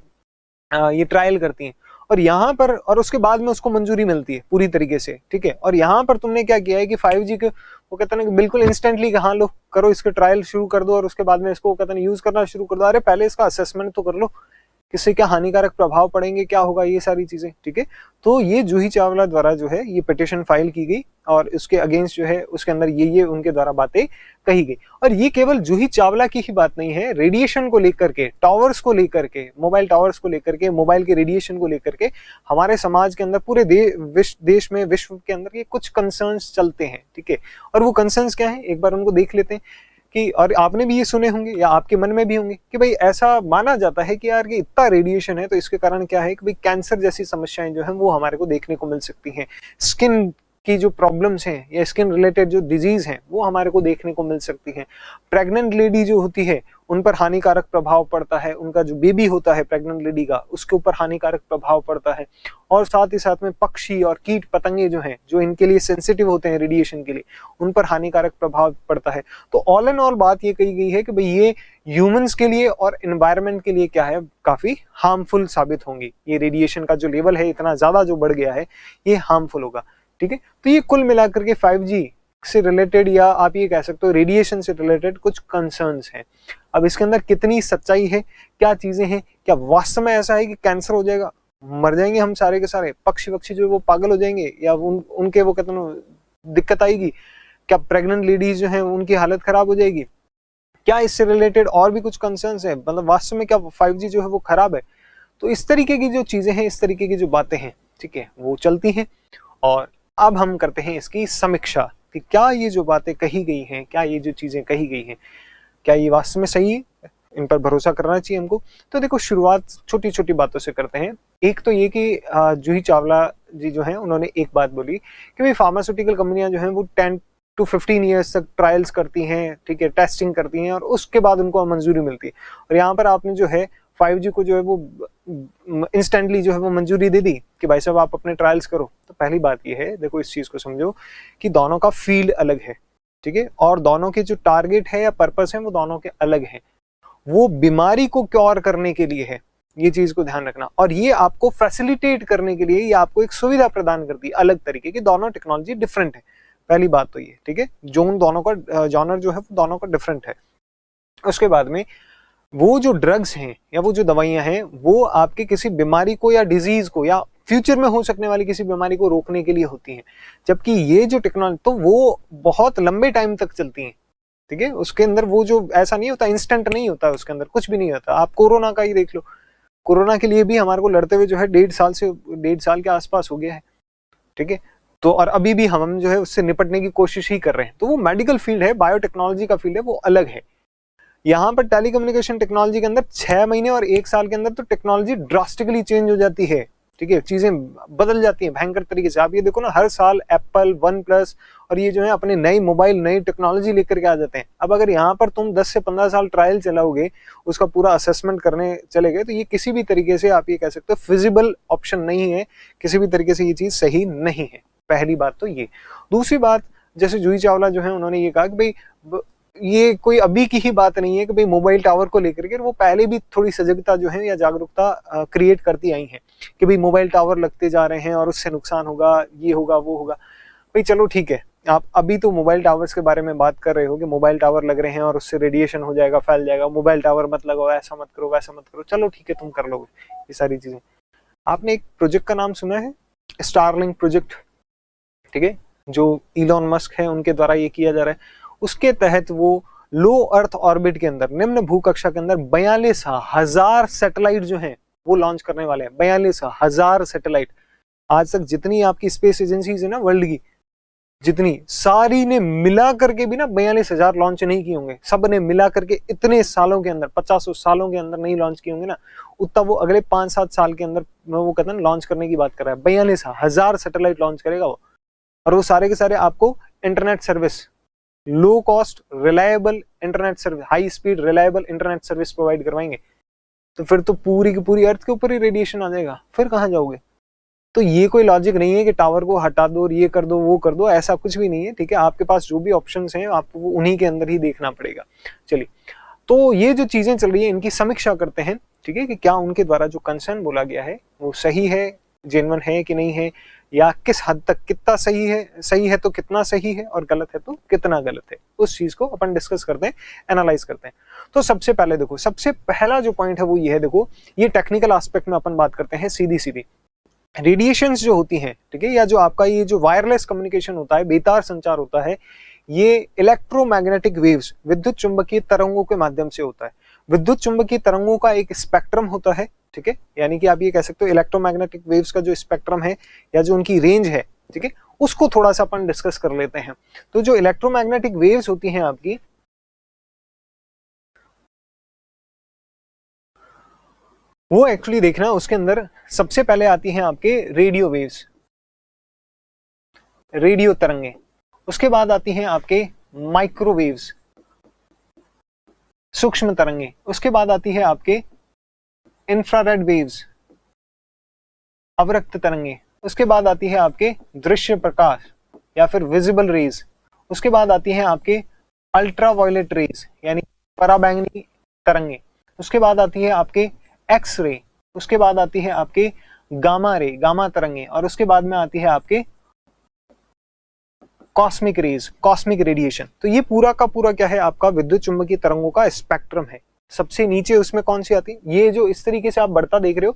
ये ट्रायल करती हैं, और यहाँ पर, और उसके बाद में उसको मंजूरी मिलती है पूरी तरीके से, ठीक है। और यहाँ पर तुमने क्या किया है कि 5G के वो कहते हैं कि बिल्कुल इंस्टेंटली हाँ लो करो, इसके ट्रायल शुरू कर दो, और उसके बाद में इसको कहते हैं यूज करना शुरू कर दो। अरे पहले इसका असेसमेंट तो कर लो, किससे क्या हानिकारक प्रभाव पड़ेंगे, क्या होगा, ये सारी चीजें, ठीक है। तो ये जूही चावला द्वारा जो है ये पिटिशन फाइल की गई, और इसके अगेंस्ट जो है उसके अंदर ये उनके द्वारा बातें कही गई। और ये केवल जूही चावला की ही बात नहीं है, रेडिएशन को लेकर के, टावर्स को लेकर के, मोबाइल टावर्स को लेकर के, मोबाइल के रेडिएशन को लेकर के हमारे समाज के अंदर, पूरे देश में, विश्व के अंदर ये कुछ कंसर्न्स चलते हैं, ठीक है। और वो कंसर्न्स क्या है, एक बार उनको देख लेते हैं कि, और आपने भी ये सुने होंगे या आपके मन में भी होंगे कि भाई ऐसा माना जाता है कि यार कि इतना रेडिएशन है तो इसके कारण क्या है कि भाई कैंसर जैसी समस्याएं जो है वो हमारे को देखने को मिल सकती हैं, स्किन की जो प्रॉब्लम्स हैं या स्किन रिलेटेड जो डिजीज हैं वो हमारे को देखने को मिल सकती हैं, प्रेग्नेंट लेडी जो होती है उन पर हानिकारक प्रभाव पड़ता है, उनका जो बेबी होता है प्रेग्नेंट लेडी का, उसके ऊपर हानिकारक प्रभाव पड़ता है, और साथ ही साथ में पक्षी और कीट पतंगे जो हैं, जो इनके लिए सेंसिटिव होते हैं रेडिएशन के लिए, उन पर हानिकारक प्रभाव पड़ता है। तो ऑल एंड ऑल बात ये कही गई है कि भाई ये ह्यूमंस के लिए और एनवायरनमेंट के लिए क्या है, काफी हार्मफुल साबित होंगी। ये रेडिएशन का जो लेवल है इतना ज्यादा जो बढ़ गया है, ये हार्मफुल होगा, ठीक है। तो ये कुल मिलाकर के 5G से रिलेटेड, या आप ये कह सकते हो रेडिएशन से रिलेटेड कुछ कंसर्न्स हैं। अब इसके अंदर कितनी सच्चाई है, क्या चीजें हैं, क्या वास्तव में ऐसा है कि कैंसर हो जाएगा, मर जाएंगे हम सारे के सारे, पक्षी जो है वो पागल हो जाएंगे, या उनके वो कहते हैं दिक्कत आएगी, क्या प्रेग्नेंट लेडीज जो है उनकी हालत खराब हो जाएगी, क्या इससे रिलेटेड और भी कुछ कंसर्न्स है, मतलब वास्तव में क्या 5G जो है वो खराब है। तो इस तरीके की जो चीजें हैं, इस तरीके की जो बातें हैं, ठीक है, वो चलती हैं। और अब हम करते हैं इसकी समीक्षा कि क्या ये जो बातें कही गई हैं, क्या ये जो चीजें कही गई हैं, क्या ये वास्तव में सही है, इन पर भरोसा करना चाहिए हमको। तो देखो शुरुआत छोटी छोटी बातों से करते हैं। एक तो ये कि जूही चावला जी जो हैं उन्होंने एक बात बोली कि भाई फार्मास्यूटिकल कंपनियां जो हैं वो 10 to 15 ईयर्स तक ट्रायल्स करती हैं, ठीक है, टेस्टिंग करती हैं, और उसके बाद उनको मंजूरी मिलती है। और यहाँ पर आपने जो है 5G को जो है वो इंस्टेंटली जो है वो मंजूरी दे दी कि भाई साहब आप अपने ट्रायल्स करो। तो पहली बात ये है, देखो इस चीज को समझो कि दोनों का फील्ड अलग है, ठीक है, और दोनों के जो टारगेट है या पर्पस है वो दोनों के अलग हैं। वो बीमारी को क्योर करने के लिए है, ये चीज को ध्यान रखना, और ये आपको फैसिलिटेट करने के लिए, ये आपको एक सुविधा प्रदान करती है अलग तरीके की। दोनों टेक्नोलॉजी डिफरेंट है, पहली बात तो ये, ठीक है, जोन दोनों का, जॉनर जो है वो दोनों का डिफरेंट है। उसके बाद में वो जो ड्रग्स हैं या वो जो दवाइयां हैं वो आपके किसी बीमारी को या डिजीज को या फ्यूचर में हो सकने वाली किसी बीमारी को रोकने के लिए होती हैं, जबकि ये जो टेक्नोलॉजी तो वो बहुत लंबे टाइम तक चलती हैं। ठीक है, उसके अंदर वो जो ऐसा नहीं होता, इंस्टेंट नहीं होता, उसके अंदर कुछ भी नहीं होता। आप कोरोना का ही देख लो, कोरोना के लिए भी हमारे को लड़ते हुए जो है 1.5 साल के आसपास हो गया है। ठीक है, तो और अभी भी हम जो है उससे निपटने की कोशिश ही कर रहे हैं। तो वो मेडिकल फील्ड है, बायोटेक्नोलॉजी का फील्ड है, वो अलग है। यहाँ पर टेलीकम्युनिकेशन टेक्नोलॉजी के अंदर 6 महीने और 1 साल के अंदर तो टेक्नोलॉजी ड्रास्टिकली चेंज हो जाती है। ठीक है, चीजें बदल जाती हैं भयंकर तरीके से। आप ये देखो ना, हर साल एप्पल, वन प्लस और ये जो है अपने नई मोबाइल, नई टेक्नोलॉजी लेकर के आ जाते हैं। अब अगर यहाँ पर तुम 10 से 15 साल ट्रायल चलाओगे, उसका पूरा असेसमेंट करने चले गए, तो ये किसी भी तरीके से आप ये कह सकते हो फिजिबल ऑप्शन नहीं है, किसी भी तरीके से ये चीज सही नहीं है। पहली बात तो ये। दूसरी बात, जैसे जूही चावला जो है उन्होंने ये कहा कि भाई ये कोई अभी की ही बात नहीं है कि भाई मोबाइल टावर को लेकर के, वो पहले भी थोड़ी सजगता जो है या जागरूकता क्रिएट करती आई है कि भाई मोबाइल टावर लगते जा रहे हैं और उससे नुकसान होगा, ये होगा, वो होगा। भाई चलो ठीक है, आप अभी तो मोबाइल टावर्स के बारे में बात कर रहे हो कि मोबाइल टावर लग रहे हैं और उससे रेडिएशन हो जाएगा, फैल जाएगा, मोबाइल टावर मत लगाओ, ऐसा मत करो, वैसा मत करो। चलो ठीक है, तुम कर लोगे ये सारी चीजें। आपने एक प्रोजेक्ट का नाम सुना है, स्टारलिंक प्रोजेक्ट? ठीक है, जो इलॉन मस्क है उनके द्वारा ये किया जा रहा है। उसके तहत वो लो अर्थ ऑर्बिट के अंदर, निम्न भूकक्षा के अंदर 42,000 सैटेलाइट जो हैं वो लॉन्च करने वाले हैं। 42,000 सैटेलाइट। आज तक जितनी आपकी स्पेस एजेंसीज है ना वर्ल्ड की, जितनी सारी ने मिला करके भी ना 42,000 लॉन्च नहीं किए होंगे। सब ने मिला करके इतने सालों के अंदर, 50 सालों के अंदर नहीं लॉन्च किए होंगे ना, उतना वो अगले 5-7 साल के अंदर वो कहते हैं लॉन्च करने की बात कर रहा है। 42,000 सैटेलाइट लॉन्च करेगा वो, और वो सारे के सारे आपको internet service, low cost reliable internet service, high speed reliable internet service provide करवाएंगे। तो फिर तो पूरी की पूरी अर्थ के ऊपर ही रेडिएशन आ जाएगा, फिर कहाँ जाओगे? तो ये कोई लॉजिक नहीं है कि टावर को हटा दो और ये कर दो, वो कर दो, ऐसा कुछ भी नहीं है। ठीक है, आपके पास जो भी ऑप्शंस हैं आपको उन्हीं के अंदर ही देखना पड़ेगा। चलिए, तो ये जो चीजें चल रही है इनकी समीक्षा करते हैं। ठीक है, कि क्या उनके द्वारा जो कंसर्न बोला गया है वो सही है, जेन्युइन है कि नहीं है, या किस हद तक कितना सही है तो कितना सही है, और गलत है तो कितना गलत है। उस चीज को अपन डिस्कस करते हैं, एनालाइज करते हैं। तो सबसे पहले देखो, सबसे पहला जो पॉइंट है वो ये है, देखो ये टेक्निकल एस्पेक्ट में अपन बात करते हैं सीधी सीधी। रेडिएशंस जो होती हैं, ठीक है, या जो आपका ये जो वायरलेस कम्युनिकेशन होता है, बेतार संचार होता है, ये इलेक्ट्रोमैग्नेटिक वेव्स, विद्युत चुंबकीय तरंगों के माध्यम से होता है। विद्युत चुंबकीय तरंगों का एक स्पेक्ट्रम होता है। ठीक है, यानी कि आप ये कह सकते हो इलेक्ट्रोमैग्नेटिक वेव्स का जो स्पेक्ट्रम है या जो उनकी रेंज है, ठीक है, उसको थोड़ा सा अपन डिस्कस कर लेते हैं। तो जो इलेक्ट्रोमैग्नेटिक वेव्स होती हैं आपकी, वो एक्चुअली देखना, उसके अंदर सबसे पहले आती हैं आपके रेडियो वेव्स, रेडियो तरंगे। उसके बाद आती हैं आपके माइक्रोवेव्स, सूक्ष्म तरंगे। उसके बाद आती है आपके इंफ्रारेड वेव्स, अवरक्त तरंगे। उसके बाद आती है आपके दृश्य प्रकाश या फिर विजिबल रेज। उसके बाद आती है आपके अल्ट्रावायलेट रेज यानी पराबैंगनी तरंगे। उसके बाद आती है आपके एक्स रे। उसके बाद आती है आपके गामा रे, गामा तरंगे। और उसके बाद में आती है आपके कॉस्मिक रेज, कॉस्मिक रेडिएशन। तो ये पूरा का पूरा क्या है, आपका विद्युत चुंबकीय तरंगों का स्पेक्ट्रम है। सबसे नीचे उसमें कौन सी आती है, ये जो इस तरीके से आप बढ़ता देख रहे हो,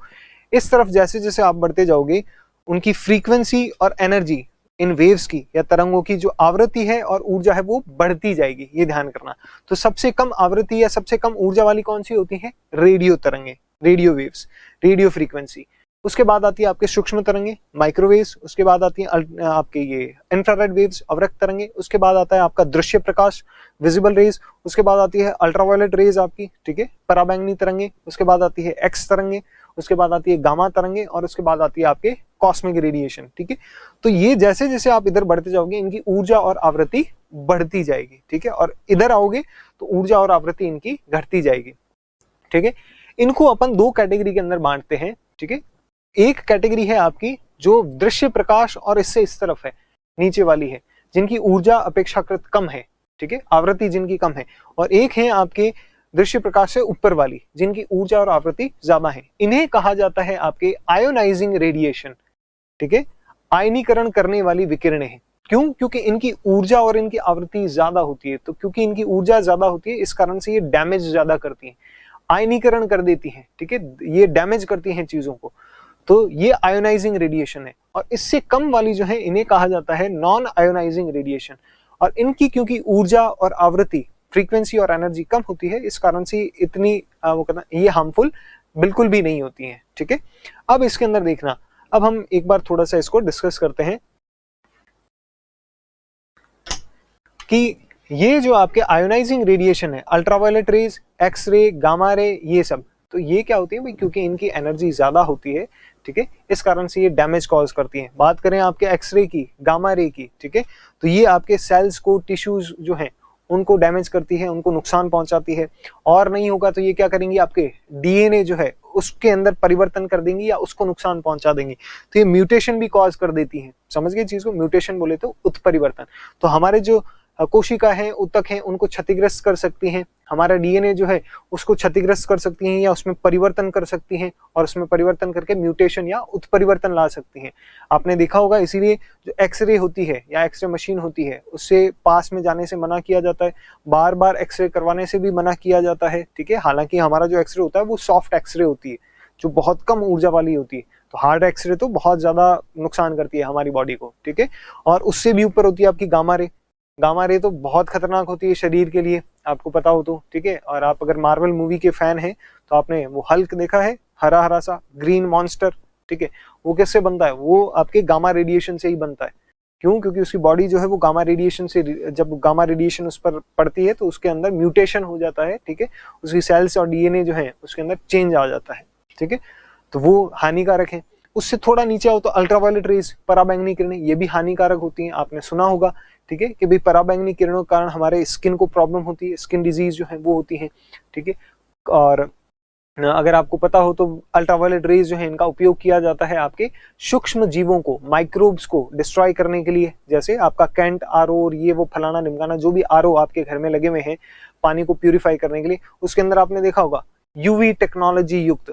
इस तरफ जैसे जैसे आप बढ़ते जाओगे, उनकी फ्रीक्वेंसी और एनर्जी इन वेव्स की या तरंगों की जो आवृत्ति है और ऊर्जा है वो बढ़ती जाएगी, ये ध्यान करना। तो सबसे कम आवृत्ति या सबसे कम ऊर्जा वाली कौन सी होती है, रेडियो तरंगे, रेडियो वेव्स, रेडियो फ्रीक्वेंसी। उसके बाद आती है आपके सूक्ष्म तरंगे, माइक्रोवेव्स। उसके बाद आती है आपके ये इंफ्रारेड वेव्स, अवरक्त तरंगे। उसके बाद आता है आपका दृश्य प्रकाश, विजिबल रेज। उसके बाद आती है अल्ट्रावायलेट रेज आपकी, ठीक है, पराबैंगनी तरंगे। उसके बाद आती है एक्स तरंगे। उसके बाद आती है गामा तरंगे। और उसके बाद आती है आपके कॉस्मिक रेडिएशन। ठीक है, तो ये जैसे जैसे आप इधर बढ़ते जाओगे, इनकी ऊर्जा और आवृत्ति बढ़ती जाएगी। ठीक है, और इधर आओगे तो ऊर्जा और आवृत्ति इनकी घटती जाएगी। ठीक है, इनको अपन दो कैटेगरी के अंदर बांटते हैं। ठीक है, एक कैटेगरी है आपकी जो दृश्य प्रकाश और इससे इस तरफ है, नीचे वाली है, जिनकी ऊर्जा अपेक्षाकृत कम है। ठीक है, आवृत्ति जिनकी कम है। और एक है आपके दृश्य प्रकाश से ऊपर वाली, जिनकी ऊर्जा और आवृत्ति ज्यादा है। इन्हें कहा जाता है आपके आयोनाइजिंग रेडिएशन। ठीक है, आयनीकरण करने वाली विकिरणें हैं। क्यों? क्योंकि इनकी ऊर्जा और इनकी आवृत्ति ज्यादा होती है। तो क्योंकि इनकी ऊर्जा ज्यादा होती है, इस कारण से ये डैमेज ज्यादा करती है, आयनीकरण कर देती हैं, ठीक है, ये डैमेज करती हैं चीजों को। तो ये आयोनाइजिंग रेडिएशन है। और इससे कम वाली जो है इन्हें कहा जाता है नॉन आयोनाइजिंग रेडिएशन। और इनकी क्योंकि ऊर्जा और आवृत्ति, फ्रीक्वेंसी और एनर्जी कम होती है, इस कारण से इतनी वो कहना ये हार्मफुल बिल्कुल भी नहीं होती है, ठीक है। अब इसके अंदर देखना, अब हम एक बार थोड़ा सा इसको डिस्कस करते हैं कि ये जो आपके आयोनाइजिंग रेडिएशन है, ultraviolet rays, X ray, gamma ray, ये सब, तो ये क्या होती है भाई, क्योंकि इनकी एनर्जी ज्यादा होती है, ठीक है, इस कारण से ये डैमेज कॉज करती हैं। बात करें आपके एक्सरे की, गामा रे की, ठीक है, तो ये आपके सेल्स को, टिश्यूज जो हैं उनको डैमेज करती है, उनको नुकसान पहुंचाती है। और नहीं होगा तो ये क्या करेंगी, आपके डीएनए जो है उसके अंदर परिवर्तन कर देंगी या उसको नुकसान पहुंचा देंगी। तो ये म्यूटेशन भी कॉज कर देती हैं। समझ गए चीज को? म्यूटेशन बोले तो उत्परिवर्तन। तो हमारे जो कोशिका है, ऊतक है, उनको क्षतिग्रस्त कर सकती हैं। हमारा डीएनए जो है उसको क्षतिग्रस्त कर सकती हैं या उसमें परिवर्तन कर सकती हैं, और उसमें परिवर्तन करके म्यूटेशन या उत्परिवर्तन ला सकती हैं। आपने देखा होगा, इसीलिए जो एक्सरे होती है या एक्सरे मशीन होती है उससे पास में जाने से मना किया जाता है, बार बार एक्सरे करवाने से भी मना किया जाता है, ठीक है। हालांकि हमारा जो एक्सरे होता है वो सॉफ्ट एक्सरे होती है, जो बहुत कम ऊर्जा वाली होती है। तो हार्ड एक्सरे तो बहुत ज्यादा नुकसान करती है हमारी बॉडी को, ठीक है। और उससे भी ऊपर होती है आपकी गामा रे। गामा रे तो बहुत खतरनाक होती है शरीर के लिए, आपको पता हो तो, ठीक है। और आप अगर मार्वल मूवी के फैन हैं तो आपने वो हल्क देखा है, हरा हरा सा ग्रीन मॉन्स्टर, ठीक है, वो किससे बनता है? वो आपके गामा रेडिएशन से ही बनता है। क्यों? क्योंकि उसकी बॉडी जो है वो गामा रेडिएशन से, जब गामा रेडिएशन उस पर पड़ती है तो उसके अंदर म्यूटेशन हो जाता है, ठीक है, उसकी सेल्स और डीएनए जो है उसके अंदर चेंज आ जाता है, ठीक है। तो वो हानिकारक है। उससे थोड़ा नीचे आओ तो अल्ट्रावायलेट रेज, पराबैंगनी किरणें, ये भी हानिकारक होती हैं, आपने सुना होगा, ठीक है, कि भाई पराबैंगनी किरणों के कारण हमारे स्किन को प्रॉब्लम होती है, स्किन डिजीज जो है वो होती है, ठीक है। और अगर आपको पता हो तो अल्ट्रावायलेट रेज जो है इनका उपयोग किया जाता है आपके सूक्ष्म जीवों को, माइक्रोब्स को डिस्ट्रॉय करने के लिए। जैसे आपका कैंट आरओ और ये वो फलाना निमकाना जो भी आरओ आपके घर में लगे हुए हैं पानी को प्यूरिफाई करने के लिए, उसके अंदर आपने देखा होगा यूवी टेक्नोलॉजी युक्त,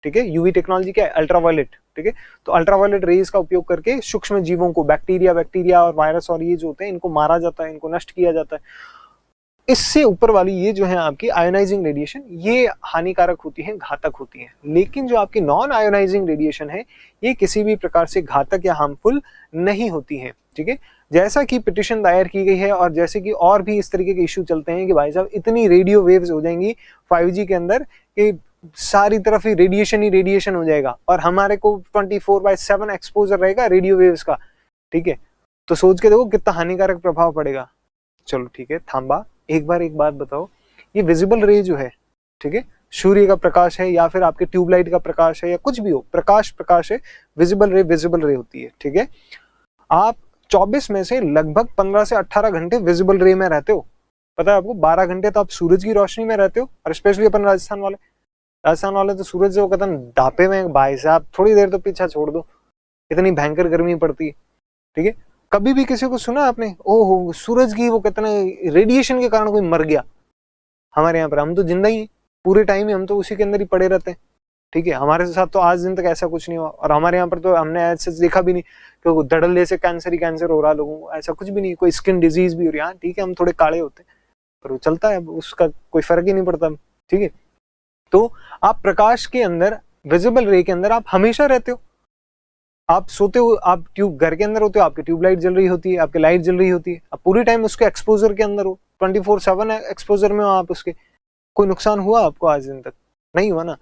ठीक है। यूवी टेक्नोलॉजी क्या है? अल्ट्रावायलेट, ठीक है। तो अल्ट्रावायलेट रेज का उपयोग करके सूक्ष्म जीवों को, बैक्टीरिया और वायरस और ये जो होते हैं इनको मारा जाता है, इनको नष्ट किया जाता है। इससे ऊपर वाली ये जो है आपकी आयोनाइजिंग रेडिएशन, ये हानिकारक होती है, घातक होती है। लेकिन जो आपकी नॉन आयोनाइजिंग रेडिएशन है ये किसी भी प्रकार से घातक या हार्मफुल नहीं होती है, ठीक है। जैसा कि पिटिशन दायर की गई है और जैसे कि और भी इस तरीके के इश्यू चलते हैं कि भाई साहब इतनी रेडियो वेव्स हो जाएंगी 5G के अंदर कि सारी तरफ ही रेडिएशन हो जाएगा और हमारे को 24/7 एक्सपोजर रहेगा रेडियो वेव्स का, ठीक है। तो सोच के देखो कितना हानिकारक प्रभाव पड़ेगा। चलो ठीक है, थांबा, एक बात बताओ, ये विजिबल रे जो है, ठीक है, सूर्य का प्रकाश है या फिर आपके ट्यूबलाइट का प्रकाश है या कुछ भी हो, प्रकाश है, विजिबल रे होती है, ठीक है। आप 24 में से लगभग 15 से 18 घंटे विजिबल रे में रहते हो, पता है आपको। 12 घंटे तो आप सूरज की रोशनी में रहते हो, और स्पेशली अपन राजस्थान वाले तो सूरज जो कहते हैं ढापे में, भाई साहब थोड़ी देर तो पीछा छोड़ दो, इतनी भयंकर गर्मी पड़ती है, ठीक है। कभी भी किसी को सुना आपने, ओहो सूरज की वो कहते हैं रेडिएशन के कारण कोई मर गया? हमारे यहाँ पर हम तो जिंदा ही हैं, पूरे टाइम ही हम तो उसी के अंदर ही पड़े रहते हैं, ठीक है। हमारे साथ तो आज दिन तक ऐसा कुछ नहीं हुआ, और हमारे यहाँ पर तो हमने ऐसा देखा भी नहीं कि धड़ल्ले से कैंसर हो रहा लोगों को, ऐसा कुछ भी नहीं। कोई स्किन डिजीज भी हो रही है, हाँ ठीक है, हम थोड़े काले होते हैं पर वो चलता है, उसका कोई फर्क ही नहीं पड़ता, ठीक है। तो आप प्रकाश के अंदर, विजिबल रे के अंदर आप हमेशा रहते हो। आप सोते हो, आप ट्यूब घर के अंदर होते हो, आपकी ट्यूबलाइट जल रही होती है, आपकी लाइट जल रही होती है, आप पूरी टाइम उसके एक्सपोजर के अंदर हो, 24/7 एक्सपोजर में हो आप उसके। कोई नुकसान हुआ आपको आज दिन तक? नहीं हुआ ना।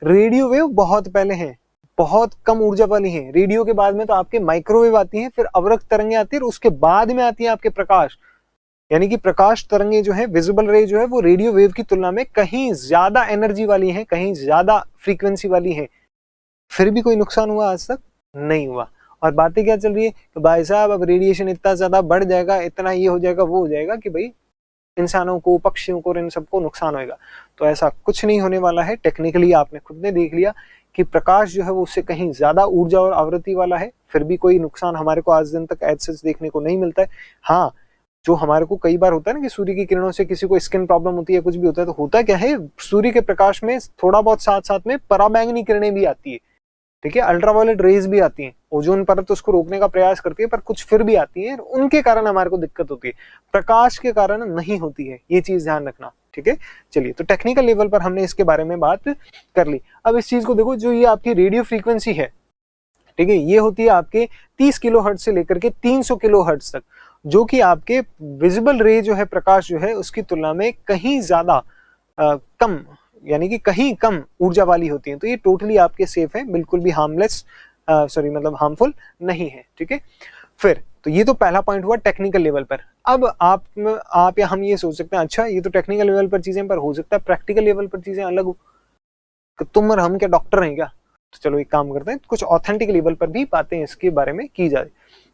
रेडियो वेव बहुत पहले है, बहुत कम ऊर्जा वाली है। रेडियो के बाद में तो आपके माइक्रोवेव आती है, फिर अवरक्त तरंगे आती है, उसके बाद में आती है आपके प्रकाश। यानी कि प्रकाश तरंगे जो है, विजिबल रे जो है, वो रेडियो वेव की तुलना में कहीं ज्यादा एनर्जी वाली है, कहीं ज्यादा फ्रीक्वेंसी वाली है। फिर भी कोई नुकसान हुआ आज तक? नहीं हुआ। और बातें क्या चल रही है कि भाई साहब अब रेडिएशन इतना ज्यादा बढ़ जाएगा, इतना ये हो जाएगा, वो हो जाएगा कि भाई इंसानों को, पक्षियों को, इन सबको नुकसान होगा। तो ऐसा कुछ नहीं होने वाला है। टेक्निकली आपने खुद ने देख लिया कि प्रकाश जो है वो उससे कहीं ज्यादा ऊर्जा और आवृत्ति वाला है, फिर भी कोई नुकसान हमारे को आज दिन तक एज सच देखने को नहीं मिलता है। हाँ, जो हमारे को कई बार होता है ना कि सूर्य की किरणों से किसी को स्किन प्रॉब्लम होती है, कुछ भी होता है, तो होता क्या है, सूर्य के प्रकाश में थोड़ा बहुत साथ साथ में पराबैंगनी किरणें भी आती है, ठीक है। अल्ट्रावायलेट रेज भी आती हैं, ओजोन परत तो उसको रोकने का प्रयास करती है, पर कुछ फिर भी आती है, उनके कारण हमारे को दिक्कत होती है, प्रकाश के कारण नहीं होती है, ये चीज ध्यान रखना। ठीक है, चलिए, तो टेक्निकल लेवल पर हमने इसके बारे में बात कर ली। अब इस चीज को देखो, जो ये आपकी रेडियो फ्रीक्वेंसी है, ठीक है, ये होती है आपके 30 किलोहर्ट्ज से लेकर के 300 किलोहर्ट्ज तक, जो कि आपके विजिबल रे जो है, प्रकाश जो है, उसकी तुलना में कहीं ज्यादा कम, यानी कि कहीं कम ऊर्जा वाली होती है। तो ये टोटली आपके सेफ है, बिल्कुल भी हार्मलेस, सॉरी मतलब हार्मफुल नहीं है। ठीक है, फिर तो ये तो पहला पॉइंट हुआ टेक्निकल लेवल पर। अब आप या हम ये सोच सकते हैं, अच्छा ये तो टेक्निकल लेवल पर चीजें, पर हो सकता है प्रैक्टिकल लेवल पर चीजें अलग हो, तुम और हम क्या डॉक्टर हैं क्या? तो चलो एक काम करते हैं, कुछ ऑथेंटिक लेवल पर भी बातें इसके बारे में की जाए।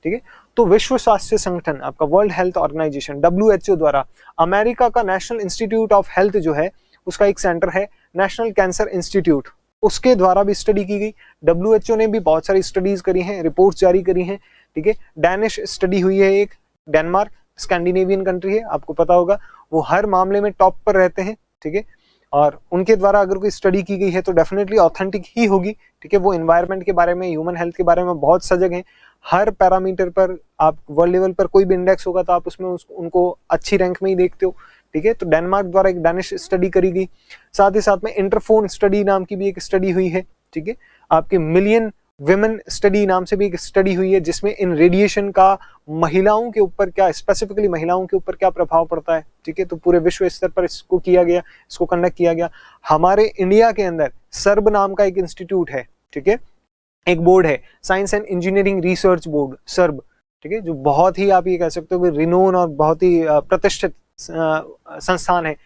ठीक है, तो विश्व स्वास्थ्य संगठन, आपका वर्ल्ड हेल्थ ऑर्गेनाइजेशन WHO द्वारा अमेरिका का नेशनल इंस्टीट्यूट ऑफ हेल्थ जो है, उसका एक सेंटर है नेशनल कैंसर इंस्टीट्यूट, उसके द्वारा भी स्टडी की गई। WHO ने भी बहुत सारी स्टडीज करी हैं, रिपोर्ट्स जारी करी हैं। ठीक है, डैनिश स्टडी हुई है एक, डेनमार्क स्कैंडिनेवियन कंट्री है, आपको पता होगा, वो हर मामले में टॉप पर रहते हैं। ठीक है, और उनके द्वारा अगर कोई स्टडी की गई है तो डेफिनेटली ऑथेंटिक ही होगी। ठीक है, वो एनवायरनमेंट के बारे में, ह्यूमन हेल्थ के बारे में बहुत सजग हैं, हर पैरामीटर पर, आप वर्ल्ड लेवल पर कोई भी इंडेक्स होगा तो आप उसमें उनको अच्छी रैंक में ही देखते हो। ठीक है, तो डेनमार्क द्वारा एक डैनिश स्टडी करी गई, साथ ही साथ में इंटरफोन स्टडी नाम की भी एक स्टडी हुई है। ठीक है, आपके मिलियन विमेन स्टडी नाम से भी एक स्टडी हुई है, जिसमें इन रेडिएशन का महिलाओं के ऊपर क्या, स्पेसिफिकली महिलाओं के ऊपर क्या प्रभाव पड़ता है। ठीक है, तो पूरे विश्व स्तर पर इसको किया गया, इसको कंडक्ट किया गया। हमारे इंडिया के अंदर सर्ब नाम का एक इंस्टीट्यूट है, ठीक है, एक बोर्ड है, science and engineering research board, SERB. ठीक है, जो बहुत ही, आप ये कह सकते हो, रिनोन और बहुत ही प्रतिष्ठित संस्थान है,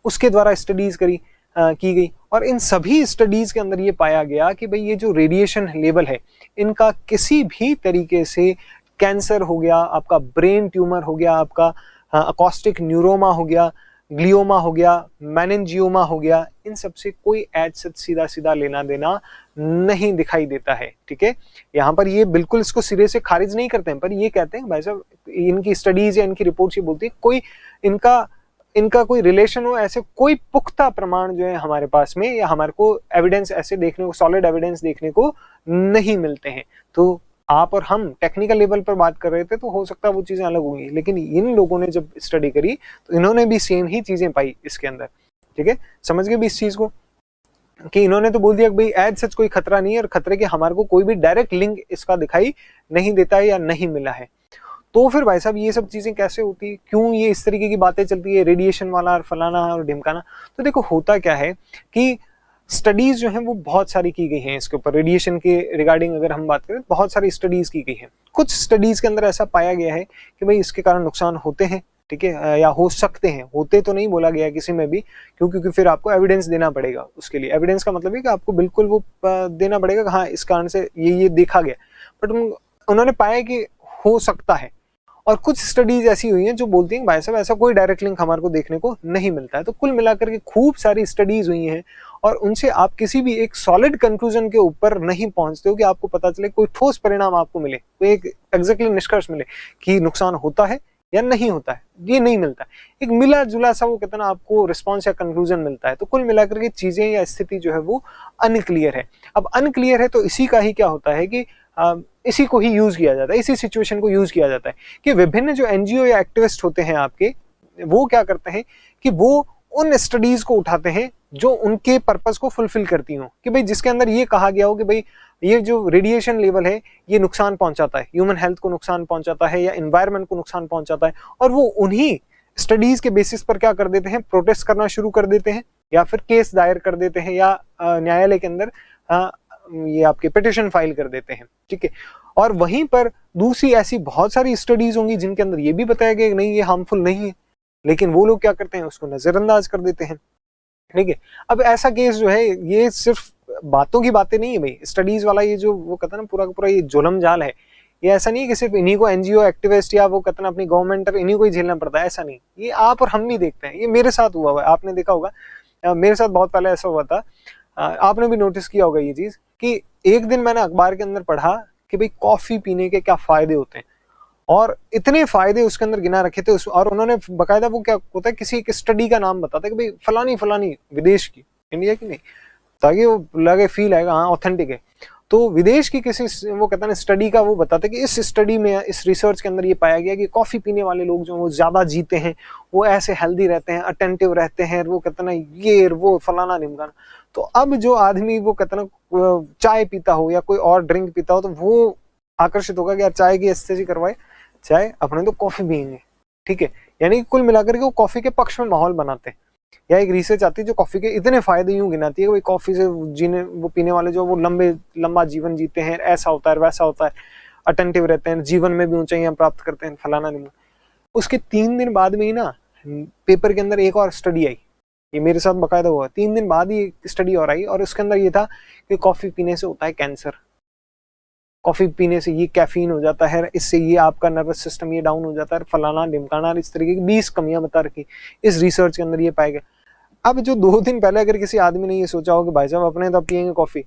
उसके द्वारा स्टडीज की गई। और इन सभी स्टडीज के अंदर ये पाया गया कि भाई ये जो रेडिएशन लेवल है, इनका किसी भी तरीके से कैंसर हो गया, आपका ब्रेन ट्यूमर हो गया, आपका अकॉस्टिक न्यूरोमा हो गया, ग्लियोमा हो गया, मेनिंजियोमा हो गया, इन सब से कोई एज सच सीधा सीधा लेना देना नहीं दिखाई देता है। ठीक है, यहाँ पर ये बिल्कुल इसको सिरे से खारिज नहीं करते हैं, पर ये कहते हैं भाई साहब, इनकी स्टडीज या इनकी रिपोर्ट्स ये बोलती है कोई इनका कोई रिलेशन हो, ऐसे कोई पुख्ता प्रमाण जो है हमारे पास में, या हमारे को एविडेंस ऐसे देखने को, सॉलिड एविडेंस देखने को नहीं मिलते हैं। तो आप और हम टेक्निकल लेवल पर बात कर रहे थे, तो हो सकता है वो चीजें अलग होंगी, लेकिन इन लोगों ने जब स्टडी करी तो इन्होंने भी सेम ही चीजें पाई इसके अंदर। ठीक है, समझ गए भी इस चीज को, कि इन्होंने तो बोल दिया कि भाई एज सच कोई खतरा नहीं है, और खतरे के हमारे को कोई भी डायरेक्ट लिंक इसका दिखाई नहीं देता है या नहीं मिला है। तो फिर भाई साहब ये सब चीजें कैसे होती है, क्यों ये इस तरीके की बातें चलती है, रेडिएशन वाला और फलाना और ढिमकाना? तो देखो होता क्या है कि स्टडीज जो है वो बहुत सारी की गई हैं इसके ऊपर, रेडिएशन के रिगार्डिंग अगर हम बात करें, बहुत सारी स्टडीज की गई हैं। कुछ स्टडीज के अंदर ऐसा पाया गया है कि भाई इसके कारण नुकसान होते हैं, ठीक है, या हो सकते हैं, होते तो नहीं बोला गया किसी में भी, क्योंकि फिर आपको एविडेंस देना पड़ेगा उसके लिए। एविडेंस का मतलब है कि आपको बिल्कुल वो देना पड़ेगा कि हाँ इस कारण से ये देखा गया, बट उन्होंने पाया कि हो सकता है। और कुछ स्टडीज ऐसी हुई हैं जो बोलती हैं भाई साहब ऐसा कोई डायरेक्ट लिंक हमारे को देखने को नहीं मिलता है। तो कुल मिलाकर के खूब सारी स्टडीज हुई हैं, और उनसे आप किसी भी एक सॉलिड कंक्लूजन के ऊपर नहीं पहुंचते हो कि आपको पता चले, कोई ठोस परिणाम आपको मिले, कोई एक एग्जैक्टली निष्कर्ष मिले कि नुकसान होता है या नहीं होता है, ये नहीं मिलता। एक मिला जुला सा वो कितना आपको रिस्पॉन्स या कंक्लूजन मिलता है। तो कुल मिलाकर के चीजें या स्थिति जो है वो अनक्लियर है। अब अनक्लियर है तो इसी का ही क्या होता है कि इसी को ही यूज किया जाता है, इसी सिचुएशन को यूज किया जाता है कि विभिन्न जो एनजीओ या एक्टिविस्ट होते हैं आपके, वो क्या करते हैं कि वो उन स्टडीज को उठाते हैं जो उनके पर्पस को फुलफिल करती हो, कि भाई जिसके अंदर ये कहा गया हो कि भाई ये जो रेडिएशन लेवल है ये नुकसान पहुंचाता है, ह्यूमन हेल्थ को नुकसान पहुंचाता है या एनवायरनमेंट को नुकसान पहुंचाता है, और वो उन्हीं स्टडीज के बेसिस पर क्या कर देते हैं, प्रोटेस्ट करना शुरू कर देते हैं, या फिर केस दायर कर देते हैं, या न्यायालय के अंदर ये आपके पिटिशन फाइल कर देते हैं। ठीक है, और वहीं पर दूसरी ऐसी बहुत सारी स्टडीज होंगी जिनके अंदर ये भी बताया गया नहीं ये हार्मफुल नहीं है, लेकिन वो लोग क्या करते हैं, उसको नजरअंदाज कर देते हैं। ठीक है, अब ऐसा केस जो है ये सिर्फ बातों की बातें नहीं है भाई, स्टडीज वाला ये जो वो कहता है ना पूरा का पूरा ये जुलम जाल है, ये ऐसा नहीं है कि सिर्फ इन्हीं को एनजीओ एक्टिविस्ट या वो कहते हैं अपनी गवर्नमेंट इन्हीं को ही झेलना पड़ता है, ऐसा नहीं। ये आप और हम भी देखते हैं, ये मेरे साथ हुआ है, आपने देखा होगा, मेरे साथ बहुत पहले ऐसा हुआ था, आपने भी नोटिस किया होगा ये चीज, कि एक दिन मैंने अखबार के अंदर पढ़ा कि भाई कॉफी पीने के क्या फायदे होते हैं, और इतने फायदे उसके अंदर गिना रखे थे और उन्होंने बकायदा वो क्या होता है किसी एक स्टडी का नाम बताता है कि भाई फलानी फलानी विदेश की, इंडिया की नहीं, ताकि वो लगे फील आएगा हाँ ऑथेंटिक है। तो विदेश की किसी वो कहता है स्टडी का वो बताते कि इस स्टडी में, इस रिसर्च के अंदर ये पाया गया कि कॉफी पीने वाले लोग जो वो ज्यादा जीते हैं, वो ऐसे हेल्दी रहते हैं, अटेंटिव रहते हैं, वो कहते ना ये वो फलाना ढिमकाना। तो अब जो आदमी वो कहते ना चाय पीता हो या कोई और ड्रिंक पीता हो, तो वो आकर्षित होगा कि यार चाय की एसएससी करवाए, चाय अपने तो कॉफी पियेंगे, ठीक है। यानी कुल मिलाकर के वो कॉफी के पक्ष में माहौल बनाते हैं। या एक रिसर्च आती है जो कॉफी के इतने फायदे यूं गिनाती है कि कॉफी से जीने वो पीने वाले जो वो लंबा जीवन जीते हैं, ऐसा होता है वैसा होता है, अटेंटिव रहते हैं, जीवन में भी ऊंचाइयां प्राप्त करते हैं, फलाना नहीं। उसके 3 दिन बाद में ही ना पेपर के अंदर एक और स्टडी आई, ये मेरे साथ बकायदा हुआ, 3 दिन बाद ही एक स्टडी और आई, और उसके अंदर ये था कि कॉफी पीने से होता है कैंसर, कॉफी पीने से ये कैफीन हो जाता है, इससे ये आपका नर्वस सिस्टम ये डाउन हो जाता है, फलाना ढिमकाना, इस तरीके की 20 कमियां बता रखी इस रिसर्च के अंदर, ये पाए गए। अब जो 2 दिन पहले अगर किसी आदमी ने ये सोचा हो कि भाई साहब अपने तो पियेंगे कॉफी,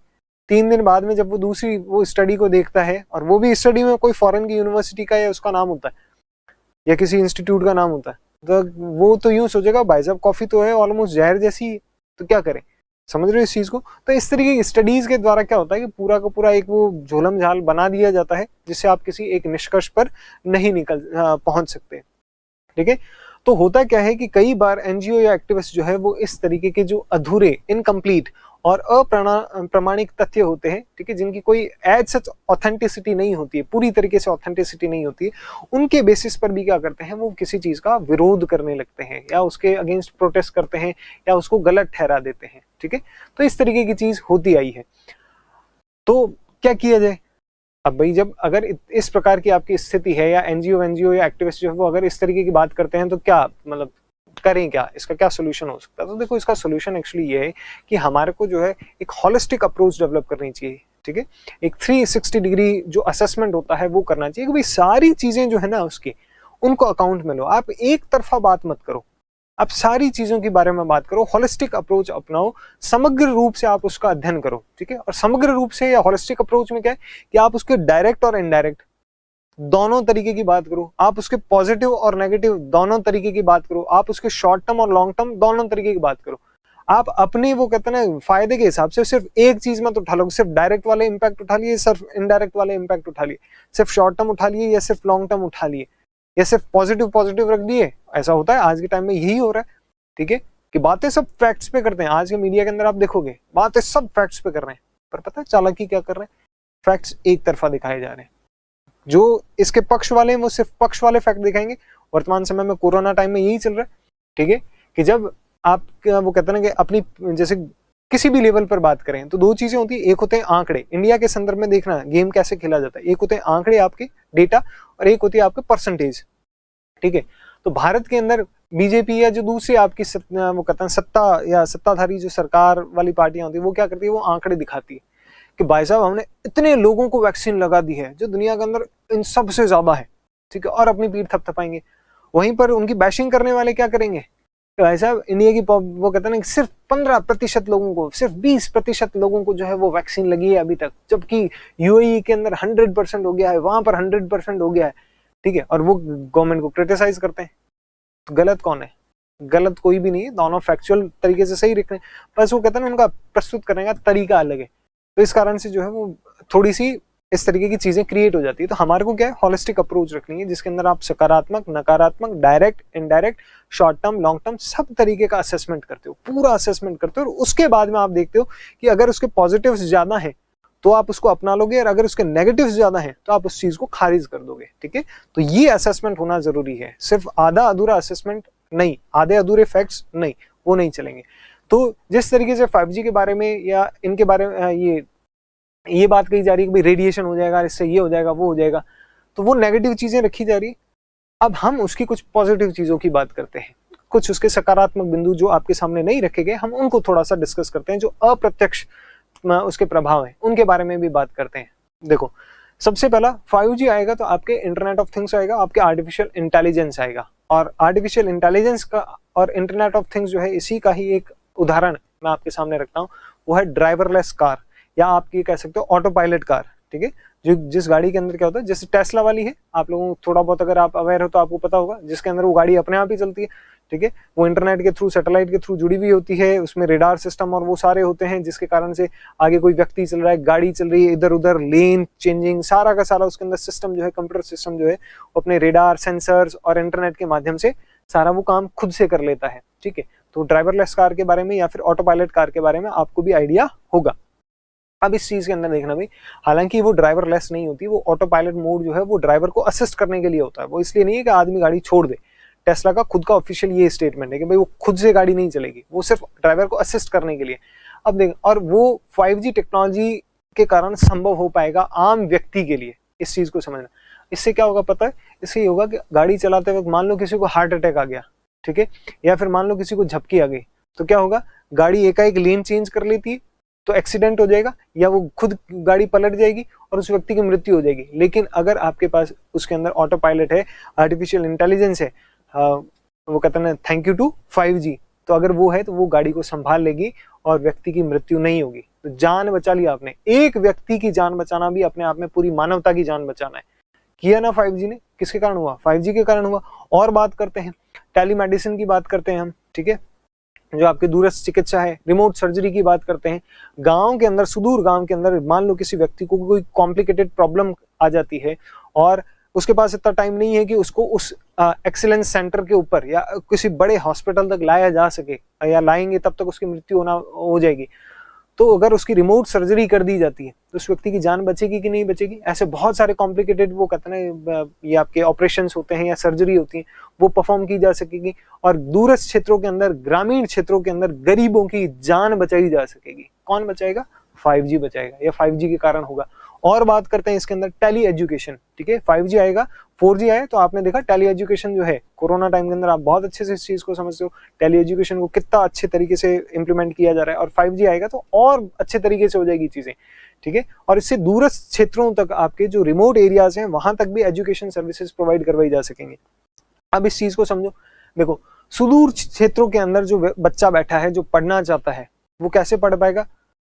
3 दिन बाद में जब वो दूसरी वो स्टडी को देखता है, और वो भी स्टडी में कोई फॉरेन की यूनिवर्सिटी का या उसका नाम होता है या किसी इंस्टीट्यूट का नाम होता है, तो वो तो यूं सोचेगा भाई साहब कॉफी तो है ऑलमोस्ट जहर जैसी, तो क्या करें। समझ रहे हो इस चीज को। तो इस तरीके की स्टडीज के द्वारा क्या होता है कि पूरा का पूरा एक वो झोलम झाल बना दिया जाता है, जिससे आप किसी एक निष्कर्ष पर नहीं पहुंच सकते, ठीक है। तो होता क्या है कि कई बार एनजीओ या एक्टिविस्ट जो है वो इस तरीके के जो अधूरे, इनकम्प्लीट और अप्रमाणिक तथ्य होते हैं, ठीक है, जिनकी कोई एज सच ऑथेंटिसिटी नहीं होती है, पूरी तरीके से ऑथेंटिसिटी नहीं होती है, उनके बेसिस पर भी क्या करते हैं, वो किसी चीज का विरोध करने लगते हैं या उसके अगेंस्ट प्रोटेस्ट करते हैं या उसको गलत ठहरा देते हैं, ठीक है। तो इस तरीके की चीज होती आई है। तो क्या किया जाए अब भाई, जब अगर इस प्रकार की आपकी स्थिति है, या एनजीओ या एक्टिविस्ट जो है वो अगर इस तरीके की बात करते हैं, तो क्या मतलब करें, क्या इसका क्या सोल्यूशन हो सकता है। तो देखो इसका सोल्यूशन एक्चुअली ये है कि हमारे को जो है एक होलिस्टिक अप्रोच डेवलप करनी चाहिए, ठीक है। एक 360 डिग्री जो असेसमेंट होता है वो करना चाहिए कि भाई सारी चीजें जो है ना उसकी, उनको अकाउंट में लो। आप एक तरफा बात मत करो, आप सारी चीजों के बारे में बात करो, होलिस्टिक अप्रोच अपनाओ, समग्र रूप से आप उसका अध्ययन करो, ठीक है। और समग्र रूप से या होलिस्टिक अप्रोच में क्या है कि आप उसके डायरेक्ट और इनडायरेक्ट दोनों तरीके की बात करो, आप उसके पॉजिटिव और नेगेटिव दोनों तरीके की बात करो, आप उसके शॉर्ट टर्म और लॉन्ग टर्म दोनों तरीके की बात करो। आप अपने वो कहते हैं ना फायदे के हिसाब से सिर्फ एक चीज मत उठा लो, सिर्फ डायरेक्ट वाले इंपैक्ट उठा लिए, सिर्फ इनडायरेक्ट वाले इंपैक्ट उठा लिए, सिर्फ शॉर्ट टर्म उठा लिए या सिर्फ लॉन्ग टर्म उठा लिए, या सिर्फ पॉजिटिव रख दिए। ऐसा होता है आज के टाइम में, यही हो रहा है, ठीक है, कि बातें सब फैक्ट्स पे करते हैं। आज के मीडिया के अंदर आप देखोगे बातें सब फैक्ट्स पे कर रहे हैं, पर पता है चालाकी क्या कर रहे हैं, फैक्ट्स एक तरफा दिखाए जा रहे हैं। जो इसके पक्ष वाले हैं वो सिर्फ पक्ष वाले फैक्ट दिखाएंगे। वर्तमान समय में कोरोना टाइम में यही चल रहा है, ठीक है, कि जब आप वो कहते हैं ना कि अपनी जैसे किसी भी लेवल पर बात करें तो 2 चीजें होती है, एक होते हैं आंकड़े, इंडिया के संदर्भ में देखना गेम कैसे खेला जाता है, एक होते हैं आंकड़े आपके डेटा, और एक होती है आपके परसेंटेज, ठीक है। तो भारत के अंदर बीजेपी या जो दूसरी आपकी वो कहते हैं सत्ता या सत्ताधारी जो सरकार वाली पार्टियां होती है, वो क्या करती है, वो आंकड़े दिखाती है कि भाई साहब हमने इतने लोगों को वैक्सीन लगा दी है जो दुनिया के अंदर इन सबसे ज्यादा है, ठीक है, और अपनी पीठ थपथपाएंगे। वहीं पर उनकी बैशिंग करने वाले क्या करेंगे कि भाई साहब इंडिया की वो कहते हैं ना सिर्फ 15% लोगों को, सिर्फ 20% लोगों को जो है वो वैक्सीन लगी है अभी तक, जबकि यूएई के अंदर 100% हो गया है, वहां पर 100% हो गया है, ठीक है, और वो गवर्नमेंट को क्रिटिसाइज करते हैं। तो गलत कौन है? गलत कोई भी नहीं है, दोनों फैक्चुअल तरीके से सही लिख रहे हैं, बस वो कहते हैं ना उनका प्रस्तुत करने का तरीका अलग है। तो इस कारण से जो है वो थोड़ी सी इस तरीके की चीजें क्रिएट हो जाती है। तो हमारे को क्या है, होलिस्टिक अप्रोच रखनी है जिसके अंदर आप सकारात्मक, नकारात्मक, direct, indirect, short term, long term सब तरीके का असेसमेंट करते हो, पूरा असेसमेंट करते हो, और उसके बाद में आप देखते हो कि अगर उसके पॉजिटिव्स ज्यादा हैं तो आप उसको अपना लोगे, और अगर उसके नेगेटिव्स ज्यादा हैं तो आप उस चीज को खारिज कर दोगे, ठीक है। तो ये असेसमेंट होना जरूरी है, सिर्फ आधा अधूरा असेसमेंट नहीं, आधे अधूरे फैक्ट्स नहीं, वो नहीं चलेंगे। तो जिस तरीके से 5G के बारे में या इनके बारे में ये बात कही जा रही है कि भाई रेडिएशन हो जाएगा, इससे ये हो जाएगा, वो हो जाएगा, तो वो नेगेटिव चीजें रखी जा रही है। अब हम उसकी कुछ पॉजिटिव चीजों की बात करते हैं, कुछ उसके सकारात्मक बिंदु जो आपके सामने नहीं रखे गए, हम उनको थोड़ा सा डिस्कस करते हैं, जो अप्रत्यक्ष उसके प्रभाव है उनके बारे में भी बात करते हैं। देखो सबसे पहला 5G आएगा तो आपके इंटरनेट ऑफ थिंग्स आएगा, आपके आर्टिफिशियल इंटेलिजेंस आएगा, और आर्टिफिशियल इंटेलिजेंस का और इंटरनेट ऑफ थिंग्स जो है इसी का ही एक उदाहरण मैं आपके सामने रखता हूँ, वो है ड्राइवरलेस कार, या आप ये कह सकते हो ऑटो पायलट कार, ठीक है। जो जिस गाड़ी के अंदर क्या होता है, जैसे टेस्ला वाली है, आप लोगों को थोड़ा बहुत अगर आप अवेयर हो तो आपको पता होगा, जिसके अंदर वो गाड़ी अपने आप ही चलती है, ठीक है। वो इंटरनेट के थ्रू, सैटेलाइट के थ्रू जुड़ी हुई होती है, उसमें रेडार सिस्टम और वो सारे होते हैं, जिसके कारण से आगे कोई व्यक्ति चल रहा है, गाड़ी चल रही है, इधर उधर लेन चेंजिंग, सारा का सारा उसके अंदर सिस्टम जो है, कंप्यूटर सिस्टम जो है, वो अपने रेडार, सेंसर्स और इंटरनेट के माध्यम से सारा वो काम खुद से कर लेता है, ठीक है। तो ड्राइवरलेस कार के बारे में या फिर ऑटो पायलट कार के बारे में आपको भी आइडिया होगा। अब इस चीज के अंदर देखना भाई, हालांकि वो ड्राइवरलेस नहीं होती, वो ऑटो पायलट मोड जो है वो ड्राइवर को असिस्ट करने के लिए होता है। वो इसलिए नहीं है कि आदमी गाड़ी छोड़ दे। टेस्ला का खुद का ऑफिशियल ये स्टेटमेंट है कि भाई वो खुद से गाड़ी नहीं चलेगी, वो सिर्फ ड्राइवर को असिस्ट करने के लिए। अब देख, और वो 5G टेक्नोलॉजी के कारण संभव हो पाएगा आम व्यक्ति के लिए। इस चीज को समझना, इससे क्या होगा पता है, इससे ये होगा कि गाड़ी चलाते वक्त मान लो किसी को हार्ट अटैक आ गया, ठीक है, या फिर मान लो किसी को झपकी आ गई, तो क्या होगा, गाड़ी एकाएक लेन चेंज कर लेती है तो एक्सीडेंट हो जाएगा, या वो खुद गाड़ी पलट जाएगी और उस व्यक्ति की मृत्यु हो जाएगी। लेकिन अगर आपके पास उसके अंदर ऑटो पायलट है, आर्टिफिशियल इंटेलिजेंस है, वो कहते हैं थैंक यू टू 5G, तो अगर वो है तो वो गाड़ी को संभाल लेगी और व्यक्ति की मृत्यु नहीं होगी। तो जान बचा ली आपने, एक व्यक्ति की जान बचाना भी अपने आप में पूरी मानवता की जान बचाना है। किया ना 5G ने, किसके कारण हुआ, 5G के कारण हुआ। और बात करते हैं टेलीमेडिसिन की, बात करते हैं हम, ठीक है, जो आपके दूरस्थ चिकित्सा है, रिमोट सर्जरी की बात करते हैं। गांव के अंदर, सुदूर गांव के अंदर मान लो किसी व्यक्ति को कोई कॉम्प्लिकेटेड प्रॉब्लम आ जाती है और उसके पास इतना टाइम नहीं है कि उसको उस एक्सीलेंस सेंटर के ऊपर या किसी बड़े हॉस्पिटल तक लाया जा सके, या लाएंगे तब तक उसकी मृत्यु हो जाएगी। तो अगर उसकी रिमोट सर्जरी कर दी जाती है तो उस व्यक्ति की जान बचेगी कि नहीं बचेगी। ऐसे बहुत सारे कॉम्प्लिकेटेड वो कहते हैं ये आपके ऑपरेशंस होते हैं या सर्जरी होती है, वो परफॉर्म की जा सकेगी और दूरस्थ क्षेत्रों के अंदर, ग्रामीण क्षेत्रों के अंदर गरीबों की जान बचाई जा सकेगी। कौन बचाएगा, 5G बचाएगा, या 5G के कारण होगा। और बात करते हैं इसके अंदर टेली एजुकेशन, ठीक है, 5G आएगा, 4G आए तो आपने देखा टेली एजुकेशन जो है कोरोना टाइम के अंदर, आप बहुत अच्छे से इस चीज को समझते हो, टेली एजुकेशन को कितना अच्छे तरीके से इंप्लीमेंट किया जा रहा है। और 5G आएगा तो और अच्छे तरीके से हो जाएगी चीजें, ठीक है। और इससे दूरस्थ क्षेत्रों तक, आपके जो रिमोट एरियाज हैं वहां तक भी एजुकेशन सर्विसेज प्रोवाइड करवाई जा सकेंगे। अब इस चीज को समझो, देखो सुदूर क्षेत्रों के अंदर जो बच्चा बैठा है, जो पढ़ना चाहता है, वो कैसे पढ़ पाएगा,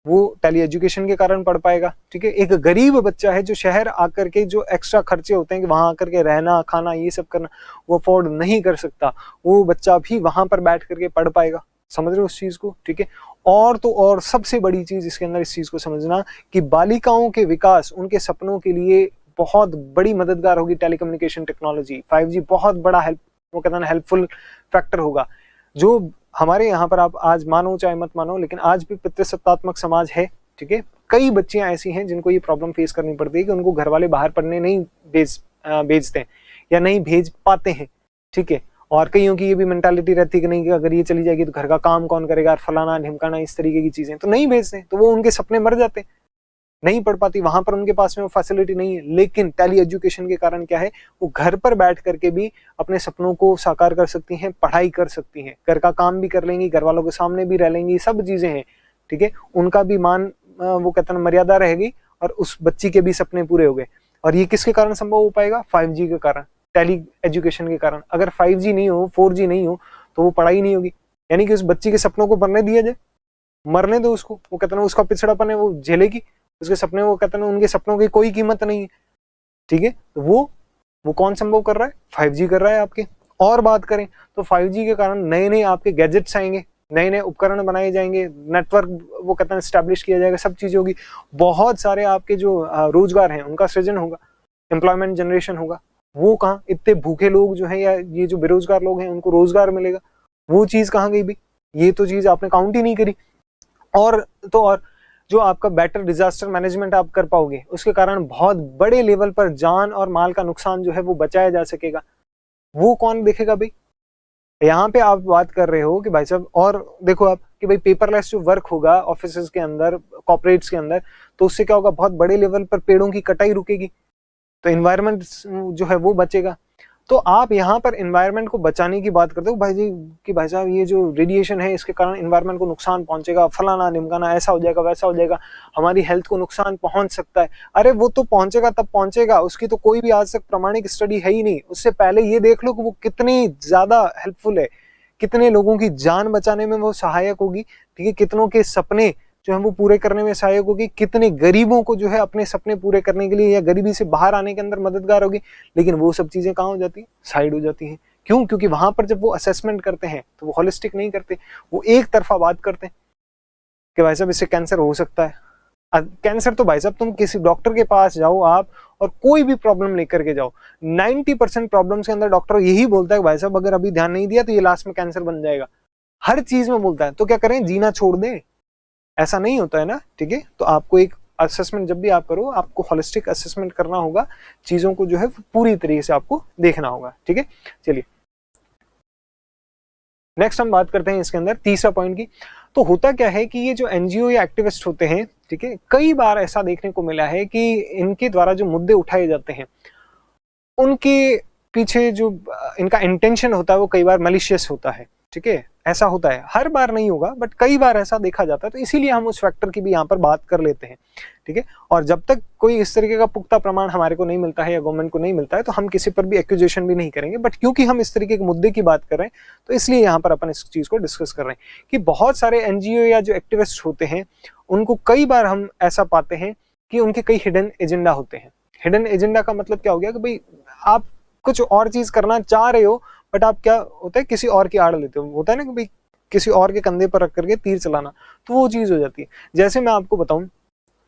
वो टेली एजुकेशन के कारण पढ़ पाएगा, ठीक है। एक गरीब बच्चा है जो शहर आकर के जो एक्स्ट्रा खर्चे होते हैं कि वहां आकर के रहना, खाना, ये सब करना, वो अफोर्ड नहीं कर सकता, वो बच्चा भी वहां पर बैठ करके पढ़ पाएगा। समझ रहे हो उस चीज को, ठीक है। और तो और सबसे बड़ी चीज इसके अंदर इस चीज को समझना कि बालिकाओं के विकास, उनके सपनों के लिए बहुत बड़ी मददगार होगी टेलीकम्युनिकेशन टेक्नोलॉजी। 5G बहुत बड़ा वो कहते हैं हेल्पफुल फैक्टर होगा। जो हमारे यहाँ पर, आप आज मानो चाहे मत मानो, लेकिन आज भी पितृसत्तात्मक समाज है, ठीक है। कई बच्चियां ऐसी हैं जिनको ये प्रॉब्लम फेस करनी पड़ती है कि उनको घर वाले बाहर पढ़ने नहीं भेजते हैं या नहीं भेज पाते हैं, ठीक है। और कईयों की ये भी मेंटालिटी रहती है कि नहीं, कि अगर ये चली जाएगी तो घर का काम कौन करेगा, फलाना ढिमकाना, इस तरीके की चीजें, तो नहीं भेजते, तो वो उनके सपने मर जाते हैं, नहीं पढ़ पाती, वहां पर उनके पास में वो फैसिलिटी नहीं है। लेकिन टेली एजुकेशन के कारण क्या है, वो घर पर बैठ करके भी अपने सपनों को साकार कर सकती हैं, पढ़ाई कर सकती हैं, घर का काम भी कर लेंगी, घर वालों के सामने भी रह लेंगी, सब चीजें हैं, ठीक है। उनका भी मान, वो कहते हैं मर्यादा रहेगी, और उस बच्ची के भी सपने पूरे हो गए। और ये किसके कारण संभव हो पाएगा, 5G के कारण, टेली एजुकेशन के कारण। अगर 5G नहीं हो, 4G नहीं हो, तो वो पढ़ाई नहीं होगी, यानी कि उस बच्ची के सपनों को मरने दिया जाए, मरने दो उसको, वो कहते हैं उसका पिछड़ापन है वो झेलेगी, उसके सपने, वो कहते हैं उनके सपनों की कोई कीमत नहीं है, ठीक है। तो वो कौन संभव कर रहा है, 5G कर रहा है आपके। और बात करें तो 5G के कारण नए नए आपके गैजेट्स आएंगे, नए नए उपकरण बनाए जाएंगे, नेटवर्क वो कहते हैं स्टैब्लिश किया जाएगा, सब चीजें होगी, बहुत सारे आपके जो रोजगार हैं उनका सृजन होगा, एम्प्लॉयमेंट जनरेशन होगा। वो कहाँ, इतने भूखे लोग जो हैं या ये जो बेरोजगार लोग हैं उनको रोजगार मिलेगा, वो चीज कहाँ गई भाई, ये तो चीज आपने काउंट ही नहीं करी। और तो और जो आपका बेटर डिजास्टर मैनेजमेंट आप कर पाओगे, उसके कारण बहुत बड़े लेवल पर जान और माल का नुकसान जो है वो बचाया जा सकेगा। वो कौन देखेगा भाई, यहाँ पे आप बात कर रहे हो कि भाई साहब, और देखो आप कि भाई पेपरलेस जो वर्क होगा ऑफिस के अंदर, कॉर्पोरेट्स के अंदर, तो उससे क्या होगा, बहुत बड़े लेवल पर पेड़ों की कटाई रुकेगी, तो एनवायरनमेंट जो है वो बचेगा। तो आप यहाँ पर एनवायरनमेंट को बचाने की बात करते हो भाई जी कि भाई साहब ये जो रेडिएशन है इसके कारण एनवायरनमेंट को नुकसान पहुंचेगा, फलाना ढिमकाना, ऐसा हो जाएगा, वैसा हो जाएगा, हमारी हेल्थ को नुकसान पहुंच सकता है। अरे वो तो पहुंचेगा, तब पहुंचेगा, उसकी तो कोई भी आज तक प्रमाणिक स्टडी है ही नहीं। उससे पहले ये देख लो कि वो कितनी ज्यादा हेल्पफुल है, कितने लोगों की जान बचाने में वो सहायक होगी, ठीक है, कितनों के सपने जो है वो पूरे करने में सहायक होगी, कितने गरीबों को जो है अपने सपने पूरे करने के लिए या गरीबी से बाहर आने के अंदर मददगार होगी। लेकिन वो सब चीजें कहाँ हो जाती है, साइड हो जाती हैं। क्यों? क्योंकि वहां पर जब वो असेसमेंट करते हैं तो वो होलिस्टिक नहीं करते, वो एक तरफा बात करते हैं कि भाई साहब इससे कैंसर हो सकता है। कैंसर तो भाई साहब तुम किसी डॉक्टर के पास जाओ आप और कोई भी प्रॉब्लम लेकर के जाओ, 90% प्रॉब्लम के अंदर डॉक्टर यही बोलता है भाई साहब अगर अभी ध्यान नहीं दिया तो ये लास्ट में कैंसर बन जाएगा। हर चीज में बोलता है। तो क्या करें, जीना छोड़ दें? ऐसा नहीं होता है ना। ठीक है, तो आपको एक असेसमेंट जब भी आप करो, आपको होलिस्टिक असेसमेंट करना होगा, चीजों को जो है पूरी तरीके से आपको देखना होगा। ठीक है, चलिए नेक्स्ट हम बात करते हैं इसके अंदर तीसरा पॉइंट की। तो होता क्या है कि ये जो एनजीओ या एक्टिविस्ट होते हैं, ठीक है, कई बार ऐसा देखने को मिला है कि इनके द्वारा जो मुद्दे उठाए जाते हैं उनके पीछे जो इनका इंटेंशन होता है वो कई बार मलिशियस होता है। ठीक है, ऐसा होता है, हर बार नहीं होगा बट कई बार ऐसा देखा जाता है। तो इसीलिए हम उस फैक्टर की भी यहाँ पर बात कर लेते हैं। ठीक है, और जब तक कोई इस तरीके का पुख्ता प्रमाण हमारे को नहीं मिलता है या गवर्नमेंट को नहीं मिलता है तो हम किसी पर भी एक्यूजेशन भी नहीं करेंगे। बट क्योंकि हम इस तरीके के मुद्दे की बात कर रहे हैं तो इसलिए यहाँ पर अपन इस चीज को डिस्कस कर रहे हैं कि बहुत सारे एनजीओ या जो एक्टिविस्ट होते हैं उनको कई बार हम ऐसा पाते हैं कि उनके कई हिडन एजेंडा होते हैं। हिडन एजेंडा का मतलब क्या हो गया कि भाई आप कुछ और चीज करना चाह रहे हो बट आप क्या होता है किसी और की आड़ लेते हो। होता है ना कि भाई किसी और के कंधे पर रख करके तीर चलाना, तो वो चीज हो जाती है। जैसे मैं आपको बताऊं,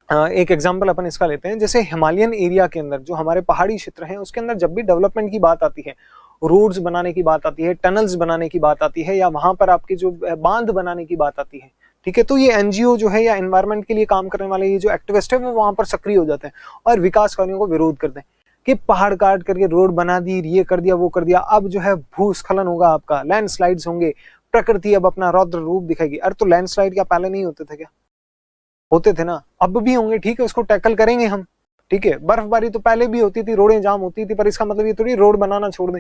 एक एग्जांपल अपन इसका लेते हैं। जैसे हिमालयन एरिया के अंदर जो हमारे पहाड़ी क्षेत्र हैं उसके अंदर जब भी डेवलपमेंट की बात आती है, रोड्स बनाने की बात आती है, टनल्स बनाने की बात आती है, या वहां पर आपके जो बांध बनाने की बात आती है, ठीक है, तो ये एनजीओ जो है या एनवायरमेंट के लिए काम करने वाले ये जो एक्टिविस्ट है वो वहां पर सक्रिय हो जाते हैं और विकास कार्यों को विरोध करते हैं कि पहाड़ काट करके रोड बना दी, ये कर दिया, वो कर दिया, अब जो है भूस्खलन होगा, आपका लैंडस्लाइड्स होंगे, प्रकृति अब अपना रौद्र रूप दिखाएगी। अरे तो लैंडस्लाइड क्या पहले नहीं होते थे क्या? होते थे ना, अब भी होंगे। ठीक है, उसको टैकल करेंगे हम। ठीक है, बर्फबारी तो पहले भी होती थी, रोडें जाम होती थी, पर इसका मतलब ये थोड़ी रोड बनाना छोड़ दें,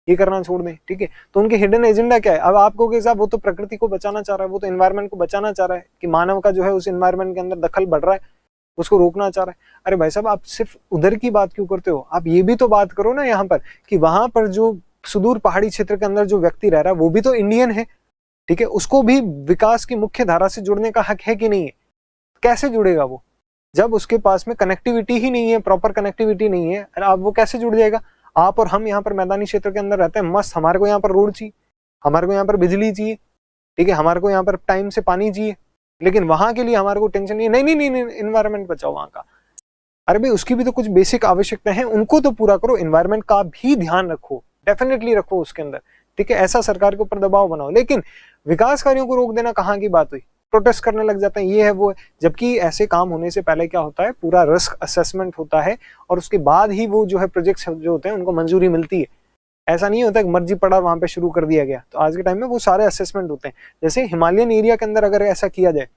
ये करना छोड़ दें। ठीक है, तो उनके हिडन एजेंडा क्या है? अब आपको के साथ वो तो प्रकृति को बचाना चाह रहा है, वो तो एनवायरमेंट को बचाना चाह रहा है कि मानव का जो है उस एनवायरमेंट के अंदर दखल बढ़ रहा है, उसको रोकना चाह रहा है। अरे भाई साहब, आप सिर्फ उधर की बात क्यों करते हो? आप ये भी तो बात करो ना यहाँ पर कि वहां पर जो सुदूर पहाड़ी क्षेत्र के अंदर जो व्यक्ति रह रहा है वो भी तो इंडियन है। ठीक है, उसको भी विकास की मुख्य धारा से जुड़ने का हक है कि नहीं है? कैसे जुड़ेगा वो जब उसके पास में कनेक्टिविटी ही नहीं है, प्रॉपर कनेक्टिविटी नहीं है? अब वो कैसे जुड़ जाएगा? आप और हम यहाँ पर मैदानी क्षेत्र के अंदर रहते हैं, मस्त, हमारे को यहाँ पर रोड चाहिए, हमारे को यहाँ पर बिजली चाहिए, ठीक है, हमारे को यहाँ पर टाइम से पानी चाहिए, लेकिन वहां के लिए हमारे को टेंशन नहीं है। नहीं नहीं नहीं, एनवायरमेंट बचाओ वहां का। अरे भाई, उसकी भी तो कुछ बेसिक आवश्यकता है, उनको तो पूरा करो। एनवायरमेंट का भी ध्यान रखो, डेफिनेटली रखो उसके अंदर। ठीक है, ऐसा सरकार के ऊपर दबाव बनाओ, लेकिन विकास कार्यों को रोक देना कहाँ की बात हुई? प्रोटेस्ट करने लग जाते हैं, ये है वो है। जबकि ऐसे काम होने से पहले क्या होता है, पूरा रिस्क असेसमेंट होता है और उसके बाद ही वो जो है प्रोजेक्ट्स जो होते हैं उनको मंजूरी मिलती है। ऐसा नहीं होता कि मर्जी पड़ा वहां पे शुरू कर दिया गया। तो आज के टाइम में वो सारे असेसमेंट होते हैं। जैसे हिमालयन एरिया के अंदर अगर ऐसा किया जाए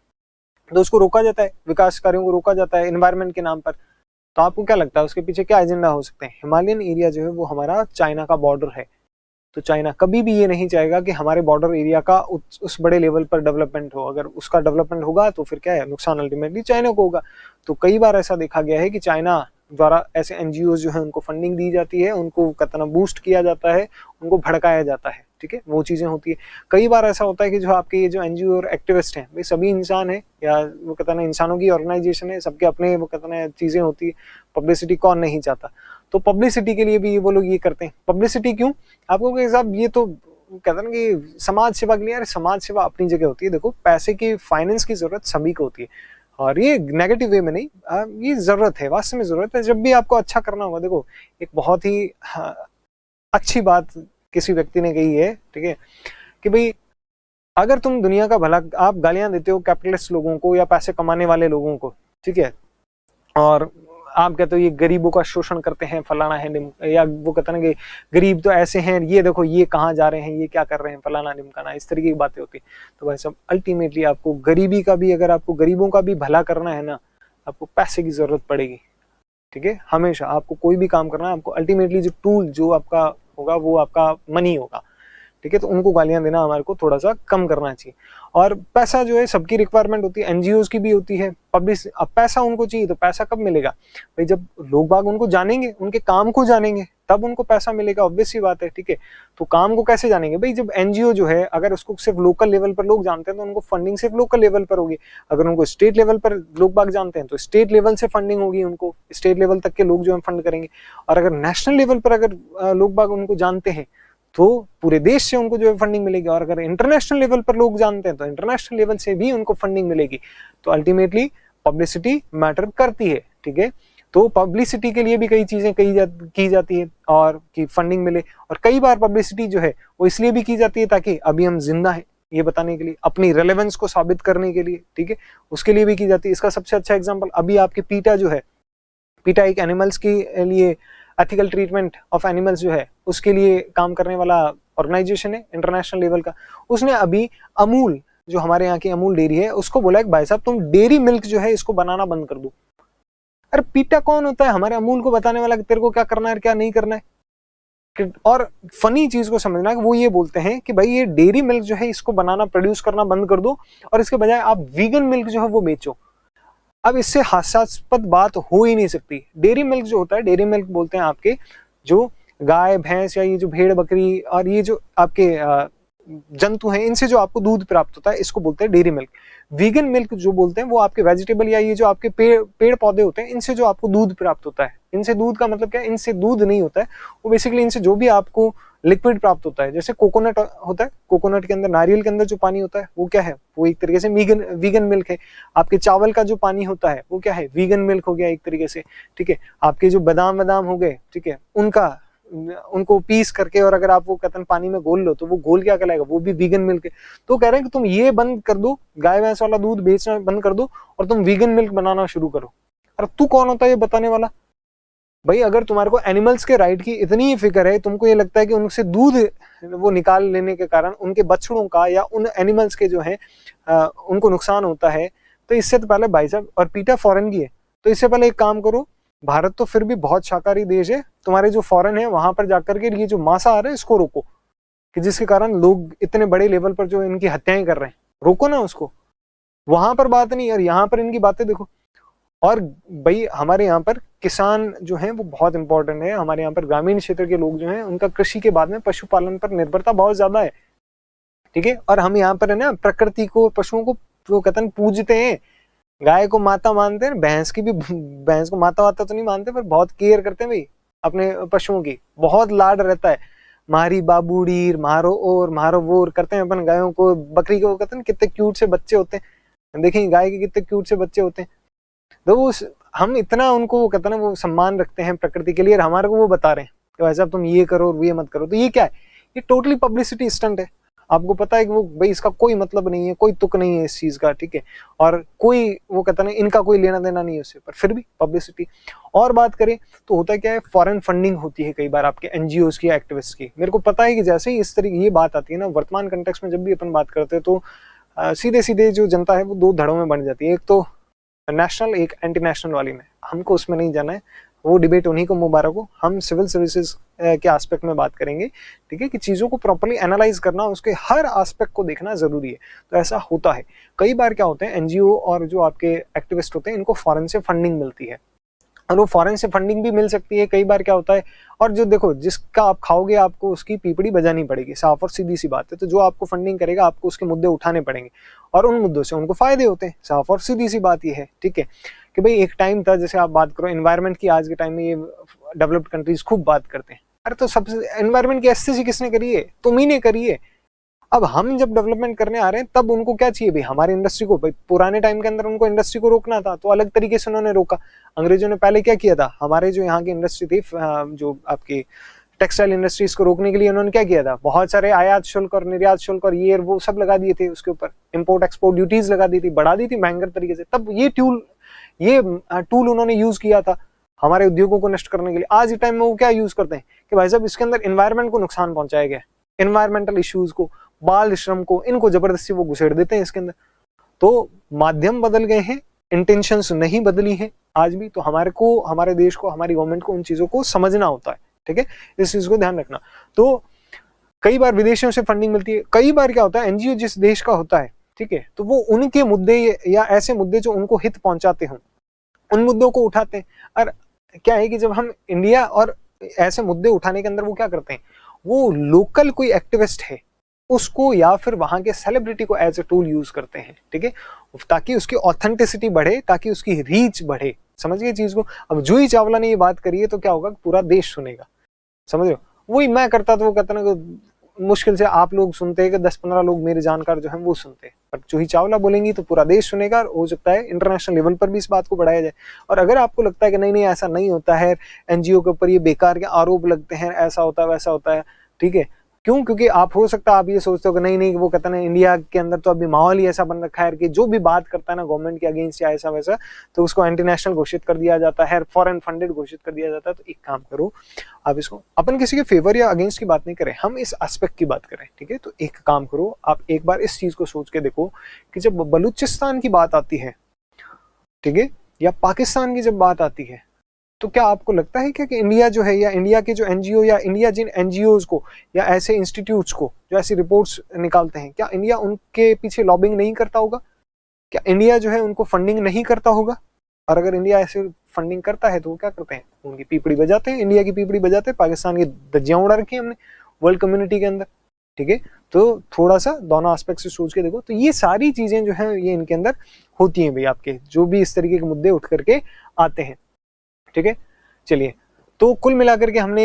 तो उसको रोका जाता है, विकास कार्यों को रोका जाता है एनवायरमेंट के नाम पर। तो आपको क्या लगता है उसके पीछे क्या एजेंडा हो सकते हैं? हिमालयन एरिया जो है वो हमारा चाइना का बॉर्डर है, तो चाइना कभी भी ये नहीं चाहेगा कि हमारे बॉर्डर एरिया का उस बड़े लेवल पर डेवलपमेंट हो। अगर उसका डेवलपमेंट होगा तो फिर क्या है, नुकसान अल्टीमेटली चाइना को होगा। तो कई बार ऐसा देखा गया है कि चाइना द्वारा ऐसे एनजीओ जो है उनको फंडिंग दी जाती है, उनको कितना बूस्ट किया जाता है, उनको भड़काया जाता है। ठीक है, वो चीजें होती है। कई बार ऐसा होता है कि जो आपके ये जो एनजीओ और एक्टिविस्ट हैं, भाई सभी इंसान है, या वो कहता ना इंसानों की ऑर्गेनाइजेशन है, सबके अपने वो कहता ना चीजें होती है। पब्लिसिटी कौन नहीं चाहता? तो पब्लिसिटी के लिए भी वो लोग ये करते हैं। पब्लिसिटी क्यों? आपको साहब ये तो कहते हैं ना कि समाज सेवा के लिए, यार समाज सेवा अपनी जगह होती है। देखो, पैसे की, फाइनेंस की जरूरत सभी को होती है, और ये नेगेटिव वे में नहीं, ये जरूरत है, वास्तव में जरूरत है। जब भी आपको अच्छा करना होगा, देखो एक बहुत ही अच्छी बात किसी व्यक्ति ने कही है, ठीक है, कि भाई अगर तुम दुनिया का भला, आप गालियां देते हो कैपिटलिस्ट लोगों को या पैसे कमाने वाले लोगों को, ठीक है, और आप कहते हो ये गरीबों का शोषण करते हैं, फलाना है, या वो कहते हैं कि गरीब तो ऐसे हैं, ये देखो ये कहाँ जा रहे हैं, ये क्या कर रहे हैं, फलाना निमकाना, इस तरीके की बातें होती है। तो भाई सब अल्टीमेटली आपको गरीबी का भी, अगर आपको गरीबों का भी भला करना है ना, आपको पैसे की जरूरत पड़ेगी। ठीक है, हमेशा आपको कोई भी काम करना है, आपको अल्टीमेटली जो टूल जो आपका होगा वो आपका मनी होगा। ठीक है, तो उनको गालियां देना हमारे को थोड़ा सा कम करना चाहिए। और पैसा जो है सबकी रिक्वायरमेंट होती है, एनजीओज की भी होती है, पब्लिक। अब पैसा उनको चाहिए, तो पैसा कब मिलेगा भाई? जब लोग बाग उनको जानेंगे, उनके काम को जानेंगे, तब उनको पैसा मिलेगा, ऑब्वियस सी बात है। ठीक है, तो काम को कैसे जानेंगे भाई? जब एनजीओ जो है अगर उसको सिर्फ लोकल लेवल पर लोग जानते हैं तो उनको फंडिंग सिर्फ लोकल लेवल पर होगी। अगर उनको स्टेट लेवल पर लोग बाग जानते हैं तो स्टेट लेवल से फंडिंग होगी, उनको स्टेट लेवल तक के लोग जो है फंड करेंगे। और अगर नेशनल लेवल पर अगर लोग बाग उनको जानते हैं तो पूरे देश से उनको जो है फंडिंग मिलेगी। और अगर इंटरनेशनल लेवल पर लोग जानते हैं तो इंटरनेशनल लेवल से भी उनको फंडिंग मिलेगी। तो अल्टीमेटली पब्लिसिटी मैटर करती है, ठीक है। तो पब्लिसिटी के लिए भी कई चीजें की जाती है और कि फंडिंग मिले। और कई बार पब्लिसिटी जो है वो इसलिए भी की जाती है ताकि अभी हम जिंदा हैं ये बताने के लिए, अपनी रेलेवेंस को साबित करने के लिए, ठीक है, उसके लिए भी की जाती है। इसका सबसे अच्छा एग्जांपल अभी आपके पीटा जो है, पीटा एक एनिमल्स के लिए एथिकल ट्रीटमेंट ऑफ एनिमल्स जो है उसके लिए काम करने वाला ऑर्गेनाइजेशन है इंटरनेशनल लेवल का। उसने अभी अमूल, जो हमारे यहाँ की अमूल डेयरी है, उसको बोला है भाई साहब तुम डेयरी मिल्क जो है इसको बनाना बंद कर दो। अरे पीटा कौन होता है? हमारे अमूल को बताने वाला कि तेरे को क्या करना है क्या नहीं करना है। और फनी चीज को समझना है कि वो ये बोलते हैं कि भाई ये डेयरी मिल्क जो है इसको बनाना प्रोड्यूस करना बंद कर दो और इसके बजाय आप वीगन मिल्क जो है वो बेचो। अब इससे हास्यास्पद बात हो ही नहीं सकती। डेयरी मिल्क जो होता है, डेयरी मिल्क बोलते हैं आपके जो गाय भैंस या ये जो भेड़ बकरी और ये जो आपके जंतु हैं इनसे जो आपको दूध प्राप्त होता है इसको बोलते हैं डेयरी मिल्क। वीगन मिल्क जो बोलते हैं वो आपके वेजिटेबल या ये जो आपके पेड़ पौधे होते हैं इनसे जो आपको दूध प्राप्त होता है। इनसे दूध का मतलब क्या है? इनसे दूध नहीं होता है, वो बेसिकली इनसे जो भी आपको लिक्विड प्राप्त होता है, जैसे कोकोनट होता है, कोकोनट के अंदर, नारियल के अंदर जो पानी होता है वो क्या है? वो एक तरीके से वीगन मिल्क है। आपके चावल का जो पानी होता है वो क्या है? वीगन मिल्क हो गया एक तरीके से, ठीक है। आपके जो बादाम हो गए, ठीक है, उनको पीस करके और अगर आप वो कतन पानी में घोल लो तो वो घोल क्या कहलाएगा? वो भी वीगन मिल्क है। तो कह रहे हैं कि तुम ये बंद कर दो, गाय भैंस वाला दूध बेचना बंद कर दो और तुम वीगन मिल्क बनाना शुरू करो। अरे तू कौन होता है ये बताने वाला? भाई अगर तुम्हारे को एनिमल्स के राइट की इतनी ही फिक्र है, तुमको ये लगता है कि उनसे दूध वो निकाल लेने के कारण उनके बछड़ों का या उन एनिमल्स के जो है उनको नुकसान होता है, तो इससे तो पहले भाई साहब, और पीटा फॉरेन की है, तो इससे पहले एक काम करो, भारत तो फिर भी बहुत शाकाहारी देश है, तुम्हारे जो फॉरेन है वहां पर जाकर के ये जो मांसाहार है इसको रोको, कि जिसके कारण लोग इतने बड़े लेवल पर जो इनकी हत्याएं कर रहे हैं, रोको ना उसको। वहां पर बात नहीं, और यहाँ पर इनकी बातें देखो। और भाई हमारे यहाँ पर किसान जो हैं वो बहुत इंपॉर्टेंट है। हमारे यहाँ पर ग्रामीण क्षेत्र के लोग जो हैं उनका कृषि के बाद में पशुपालन पर निर्भरता बहुत ज्यादा है, ठीक है। और हम यहाँ पर है ना प्रकृति को, पशुओं को वो कतन पूजते हैं, गाय को माता मानते हैं, भैंस को माता वाता तो नहीं मानते पर बहुत केयर करते हैं भाई अपने पशुओं की, बहुत लाड रहता है। मारी बाबूड़ी मारो वोर करते हैं अपन गायों को। बकरी को कहते हैं कितने क्यूट से बच्चे होते हैं, देखें गाय के कितने क्यूट से बच्चे होते हैं। तो वो हम इतना उनको वो कहते हैं ना वो सम्मान रखते हैं प्रकृति के लिए, और हमारे को वो बता रहे हैं कि भाई साहब तुम ये करो और ये मत करो। तो ये क्या है? ये टोटली पब्लिसिटी स्टंट है। आपको पता है कि वो भाई इसका कोई मतलब नहीं है, कोई तुक नहीं है इस चीज का, ठीक है, और कोई वो कहता है इनका कोई लेना देना नहीं है उससे, पर फिर भी पब्लिसिटी। और बात करें तो होता क्या है, फॉरेन फंडिंग होती है कई बार आपके एनजीओज की, एक्टिविस्ट की। मेरे को पता है कि जैसे ही इस तरीके ये बात आती है ना वर्तमान कंटेक्स्ट में, जब भी अपन बात करते हैं तो सीधे सीधे जो जनता है वो दो धड़ों में बन जाती है, एक तो नेशनल, एक एंटी नेशनल वाली में। हमको उसमें नहीं जाना है, वो डिबेट उन्हीं को मुबारक हो। हम सिविल सर्विसेज के एस्पेक्ट में बात करेंगे, ठीक है, कि चीज़ों को प्रॉपर्ली एनालाइज करना, उसके हर एस्पेक्ट को देखना जरूरी है। तो ऐसा होता है कई बार, क्या होते हैं एनजीओ और जो आपके एक्टिविस्ट होते हैं इनको फॉरेन से फंडिंग मिलती है, और वो फॉरेन से फंडिंग भी मिल सकती है। कई बार क्या होता है, और जो देखो जिसका आप खाओगे आपको उसकी पीपड़ी बजानी पड़ेगी, साफ और सीधी सी बात है। तो जो आपको फंडिंग करेगा आपको उसके मुद्दे उठाने पड़ेंगे, और उन मुद्दों से उनको फायदे होते हैं, साफ और सीधी सी बात ये है, ठीक है। कि भाई एक टाइम था, जैसे आप बात करो एनवायरनमेंट की, आज के टाइम में ये डेवलप्ड कंट्रीज खूब बात करते हैं, अरे तो सबसे एनवायरनमेंट की एससीसी किसने करी है? तुम ही ने करी है। अब हम जब डेवलपमेंट करने आ रहे हैं तब उनको क्या चाहिए भाई? हमारी इंडस्ट्री को, भाई पुराने टाइम के अंदर उनको इंडस्ट्री को रोकना था तो अलग तरीके से उन्होंने रोका। अंग्रेजों ने पहले क्या किया था, हमारे जो यहाँ की इंडस्ट्री थी, जो आपकी टेक्सटाइल इंडस्ट्रीज को रोकने के लिए उन्होंने क्या किया था, बहुत सारे आयात शुल्क और निर्यात शुल्क और ये वो सब लगा दिए थे, उसके ऊपर इम्पोर्ट एक्सपोर्ट ड्यूटीज लगा दी थी, बढ़ा दी थी भयंकर तरीके से। तब ये टूल उन्होंने यूज किया था हमारे उद्योगों को नष्ट करने के लिए। आज के टाइम में वो क्या यूज करते हैं कि भाई साहब इसके अंदर एनवायरमेंट को नुकसान पहुंचाया गया, एनवायरमेंटल इश्यूज को, बाल श्रम को, इनको जबरदस्ती वो घुसेड़ देते हैं इसके अंदर। तो माध्यम बदल गए हैं, इंटेंशंस नहीं बदली है आज भी। तो हमारे देश को, हमारी गवर्नमेंट को उन चीजों को समझना होता है, ठीक है, इस चीज को ध्यान रखना। तो कई बार विदेशियों से फंडिंग मिलती है, कई बार क्या होता है एनजीओ जिस देश का होता है, ठीक है, तो वो उनके मुद्दे या ऐसे मुद्दे जो उनको हित पहुंचाते हों उन मुद्दों को उठाते हैं। और क्या है कि जब हम इंडिया और ऐसे मुद्दे उठाने के अंदर वो क्या करते हैं, वो लोकल कोई एक्टिविस्ट है उसको या फिर वहां के सेलिब्रिटी को एज ए टूल यूज करते हैं, ठीक है, ताकि उसकी ऑथेंटिसिटी बढ़े, ताकि उसकी रीच बढ़े। समझिए चीज को। अब जूही चावला ने ये बात करी है तो क्या होगा, पूरा देश सुनेगा, समझ रहे हो। वही मैं करता तो वो कहता ना मुश्किल से आप लोग सुनते हैं कि 10-15 लोग मेरे जानकार जो हैं वो सुनते हैं, पर जूही चावला बोलेंगी तो पूरा देश सुनेगा और हो सकता है इंटरनेशनल लेवल पर भी इस बात को बढ़ाया जाए। और अगर आपको लगता है कि नहीं नहीं ऐसा नहीं होता है, एनजीओ के ऊपर ये बेकार के आरोप लगते हैं, ऐसा होता है वैसा होता है, ठीक है, क्यों? क्योंकि आप हो सकता है आप ये सोचते हो कि नहीं नहीं वो कहता है ना इंडिया के अंदर तो अभी माहौल ही ऐसा बन रखा है कि जो भी बात करता है ना गवर्नमेंट के अगेंस्ट या ऐसा वैसा तो उसको एंटी नेशनल घोषित कर दिया जाता है, फॉरेन फंडेड घोषित कर दिया जाता है। तो एक काम करो, आप इसको, अपन किसी के फेवर या अगेंस्ट की बात नहीं करें, हम इस एस्पेक्ट की बात करें, ठीक है। तो एक काम करो, आप एक बार इस चीज को सोच के देखो कि जब बलूचिस्तान की बात आती है, ठीक है, या पाकिस्तान की जब बात आती है, तो क्या आपको लगता है क्या कि इंडिया जो है या इंडिया के जो एनजीओ या इंडिया जिन एनजीओज को या ऐसे इंस्टीट्यूट्स को जो ऐसी रिपोर्ट्स निकालते हैं, क्या इंडिया उनके पीछे लॉबिंग नहीं करता होगा? क्या इंडिया जो है उनको फंडिंग नहीं करता होगा? और अगर इंडिया ऐसे फंडिंग करता है तो वो क्या करते हैं? उनकी पीपड़ी बजाते हैं, इंडिया की पीपड़ी बजाते हैं, पाकिस्तान की धज्जियां उड़ा रखी है हमने वर्ल्ड कम्युनिटी के अंदर, ठीक है। तो थोड़ा सा दोनों एस्पेक्ट से सोच के देखो, तो ये सारी चीजें जो है ये इनके अंदर होती हैं भाई, आपके जो भी इस तरीके के मुद्दे उठ करके आते हैं, ठीक है। चलिए, तो कुल मिलाकर के हमने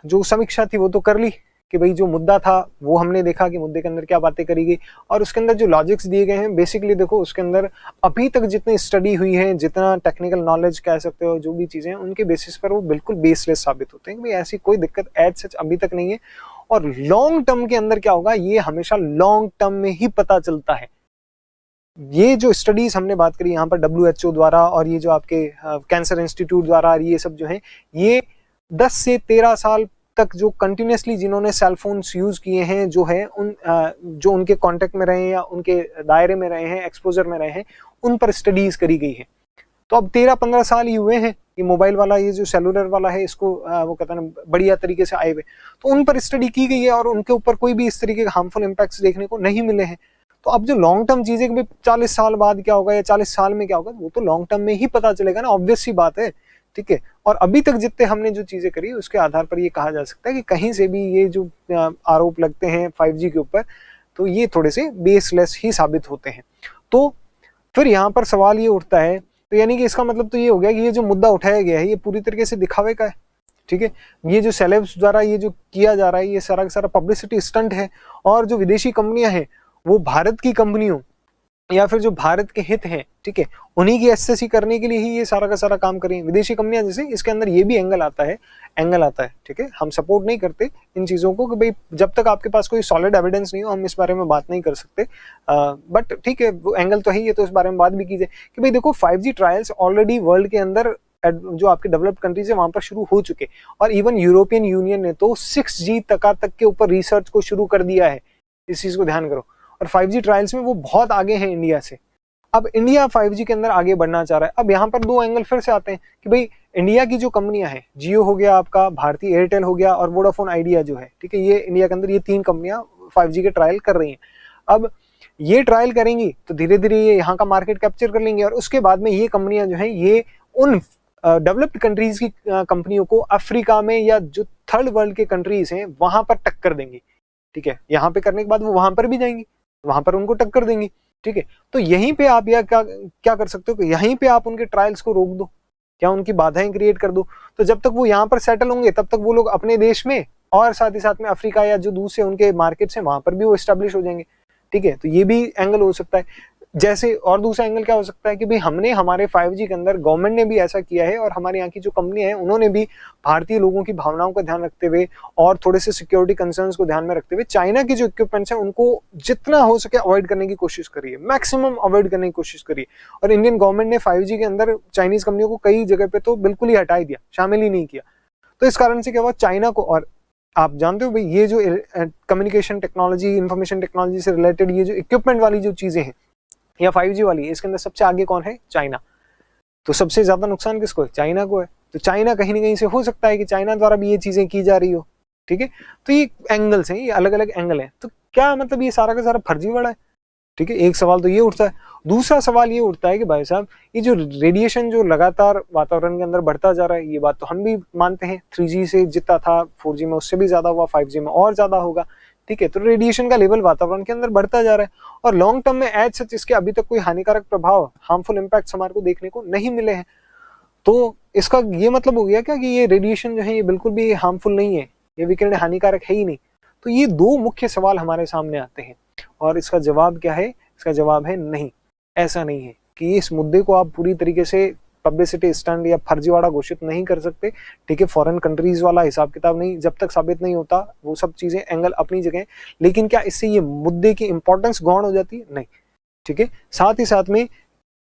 जो समीक्षा थी वो तो कर ली कि भाई जो मुद्दा था वो हमने देखा कि मुद्दे के अंदर क्या बातें करी गई, और उसके अंदर जो लॉजिक्स दिए गए हैं बेसिकली देखो उसके अंदर अभी तक जितनी स्टडी हुई है, जितना टेक्निकल नॉलेज कह सकते हो, जो भी चीजें हैं उनके बेसिस पर वो बिल्कुल बेसलेस साबित होते हैं कि भाई ऐसी कोई दिक्कत एज सच अभी तक नहीं है। और लॉन्ग टर्म के अंदर क्या होगा ये हमेशा लॉन्ग टर्म में ही पता चलता है। ये जो स्टडीज हमने बात करी यहाँ पर WHO द्वारा और ये जो आपके कैंसर इंस्टीट्यूट द्वारा, ये सब जो है ये 10 से 13 साल तक जो कंटिन्यूसली जिन्होंने सेल फोन्स यूज किए हैं, जो है उन जो उनके कांटेक्ट में रहे हैं या उनके दायरे में रहे हैं, एक्सपोजर में रहे हैं, उन पर स्टडीज करी गई है। तो अब 13-15 साल ही हुए हैं ये मोबाइल वाला, ये जो सेलुलर वाला है, इसको वो कहते हैं बढ़िया तरीके से आए हुए, तो उन पर स्टडी की गई है और उनके ऊपर कोई भी इस तरीके के हार्मफुल इम्पैक्ट्स देखने को नहीं मिले हैं। तो अब जो लॉन्ग टर्म चीजें कि 40 साल बाद क्या होगा या 40 साल में क्या होगा, वो तो लॉन्ग टर्म में ही पता चलेगा ना, ऑब्वियस सी बात है, ठीक है। और अभी तक जितने हमने जो चीजें करी उसके आधार पर ये कहा जा सकता है कि कहीं से भी ये जो आरोप लगते हैं 5G के ऊपर, तो ये थोड़े से बेसलेस ही साबित होते हैं। तो फिर यहाँ पर सवाल ये उठता है, तो यानी कि इसका मतलब तो ये हो गया कि ये जो मुद्दा उठाया गया है ये पूरी तरीके से दिखावे का है, ठीक है। ये जो सेलेब्स द्वारा ये जो किया जा रहा है ये सारा का सारा पब्लिसिटी स्टंट है, और जो विदेशी कंपनियां हैं वो भारत की कंपनियों या फिर जो भारत के हित हैं, ठीक है, उन्हीं की एसेसी करने के लिए ही ये सारा का सारा काम कर रही है विदेशी कंपनियां। जैसे इसके अंदर ये भी एंगल आता है, ठीक है। हम सपोर्ट नहीं करते इन चीजों को कि भाई जब तक आपके पास कोई सॉलिड एविडेंस नहीं हो हम इस बारे में बात नहीं कर सकते, बट ठीक है वो एंगल तो है ही है, तो इस बारे में बात भी कीजिए कि भाई देखो 5G ट्रायल्स ऑलरेडी वर्ल्ड के अंदर जो आपके डेवलप्ड कंट्रीज है वहां पर शुरू हो चुके, और इवन यूरोपियन यूनियन ने तो 6G तक के ऊपर रिसर्च को शुरू कर दिया है, इस चीज को ध्यान करो। और 5G ट्रायल्स में वो बहुत आगे हैं इंडिया से। अब इंडिया 5G के अंदर आगे बढ़ना चाह रहा है। अब यहाँ पर दो एंगल फिर से आते हैं कि भाई इंडिया की जो कंपनियां हैं, जियो हो गया आपका, भारतीय एयरटेल हो गया और वोडाफोन आइडिया जो है, ठीक है, ये इंडिया के अंदर ये 3 कंपनियां 5G के ट्रायल कर रही हैं। अब ये ट्रायल करेंगी तो धीरे धीरे ये यहाँ का मार्केट कैप्चर कर लेंगे, और उसके बाद में ये कंपनियां जो है ये उन डेवलप्ड कंट्रीज की कंपनियों को अफ्रीका में या जो थर्ड वर्ल्ड के कंट्रीज हैं वहां पर टक्कर देंगी, ठीक है। यहाँ पे करने के बाद वो वहां पर भी जाएंगी, वहां पर उनको टक्कर देंगी, ठीक है। तो यहीं पे आप या क्या कर सकते हो कि यहीं पे आप उनके ट्रायल्स को रोक दो, क्या उनकी बाधाएं क्रिएट कर दो। तो जब तक वो यहाँ पर सेटल होंगे तब तक वो लोग अपने देश में और साथ ही साथ में अफ्रीका या जो दूसरे उनके मार्केट्स हैं वहां पर भी वो एस्टेब्लिश हो जाएंगे, ठीक है। तो ये भी एंगल हो सकता है। जैसे और दूसरा एंगल क्या हो सकता है कि भाई हमने हमारे 5G के अंदर गवर्नमेंट ने भी ऐसा किया है, और हमारे यहाँ की जो कंपनियां हैं उन्होंने भी भारतीय लोगों की भावनाओं का ध्यान रखते हुए और थोड़े से सिक्योरिटी कंसर्न्स को ध्यान में रखते हुए चाइना की जो इक्विपमेंट्स हैं उनको जितना हो सके अवॉइड करने की कोशिश करी है, मैक्सिमम अवॉइड करने की कोशिश करी है। और इंडियन गवर्नमेंट ने 5G के अंदर चाइनीज कंपनियों को कई जगह पे तो बिल्कुल ही हटा दिया, शामिल ही नहीं किया। तो इस कारण से क्या हुआ, चाइना को, और आप जानते हो भाई ये जो कम्युनिकेशन टेक्नोलॉजी, इंफॉर्मेशन टेक्नोलॉजी से रिलेटेड ये जो इक्विपमेंट वाली जो चीजें हैं या 5G वाली, इसके अंदर सबसे आगे कौन है, चाइना। तो सबसे ज्यादा नुकसान किसको है, चाइना को है। तो चाइना कहीं ना कहीं से हो सकता है कि चाइना द्वारा भी ये चीजें की जा रही हो, ठीक है। तो ये एंगल्स हैं, ये अलग अलग एंगल हैं। तो क्या मतलब ये सारा का सारा फर्जीवाड़ा है, ठीक है। एक सवाल तो ये उठता है। दूसरा सवाल ये उठता है कि भाई साहब ये जो रेडिएशन जो लगातार वातावरण के अंदर बढ़ता जा रहा है, ये बात तो हम भी मानते हैं, 3G से जितना था 4G में उससे भी ज्यादा हुआ, 5G में और ज्यादा होगा, ठीक है। तो रेडिएशन का लेवल वातावरण के अंदर बढ़ता जा रहा है, और लॉन्ग टर्म में एज सच इसके अभी तक कोई हानिकारक प्रभाव, हार्मफुल इम्पैक्ट्स हमारे को देखने को नहीं मिले हैं। तो इसका ये मतलब हो गया क्या कि ये रेडिएशन जो है ये बिल्कुल भी हार्मफुल नहीं है, ये विकिरण हानिकारक है ही नहीं। तो ये दो मुख्य सवाल हमारे सामने आते हैं और इसका जवाब क्या है? इसका जवाब है नहीं, ऐसा नहीं है कि इस मुद्दे को आप पूरी तरीके से पब्लिसिटी स्टंट या फर्जीवाड़ा घोषित नहीं कर सकते। ठीक है, फॉरेन कंट्रीज वाला हिसाब किताब नहीं, जब तक साबित नहीं होता वो सब चीजें एंगल अपनी जगह, लेकिन क्या इससे ये मुद्दे की इंपॉर्टेंस गौण हो जाती है? नहीं। ठीक है, साथ ही साथ में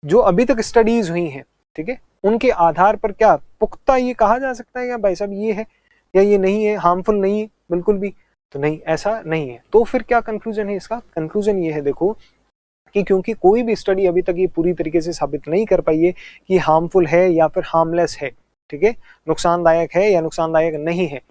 जो अभी तक स्टडीज हुई हैं, ठीक है, उनके आधार पर क्या पुख्ता ये कहा जा सकता है या भाई साहब ये है या ये नहीं है, हार्मफुल नहीं है बिल्कुल भी? तो नहीं, ऐसा नहीं है। तो फिर क्या कंक्लूजन है इसका? कंक्लूजन ये है देखो कि क्योंकि कोई भी स्टडी अभी तक ये पूरी तरीके से साबित नहीं कर पाई है कि हार्मफुल है या फिर हार्मलेस है, ठीक है, नुकसानदायक है या नुकसानदायक नहीं है,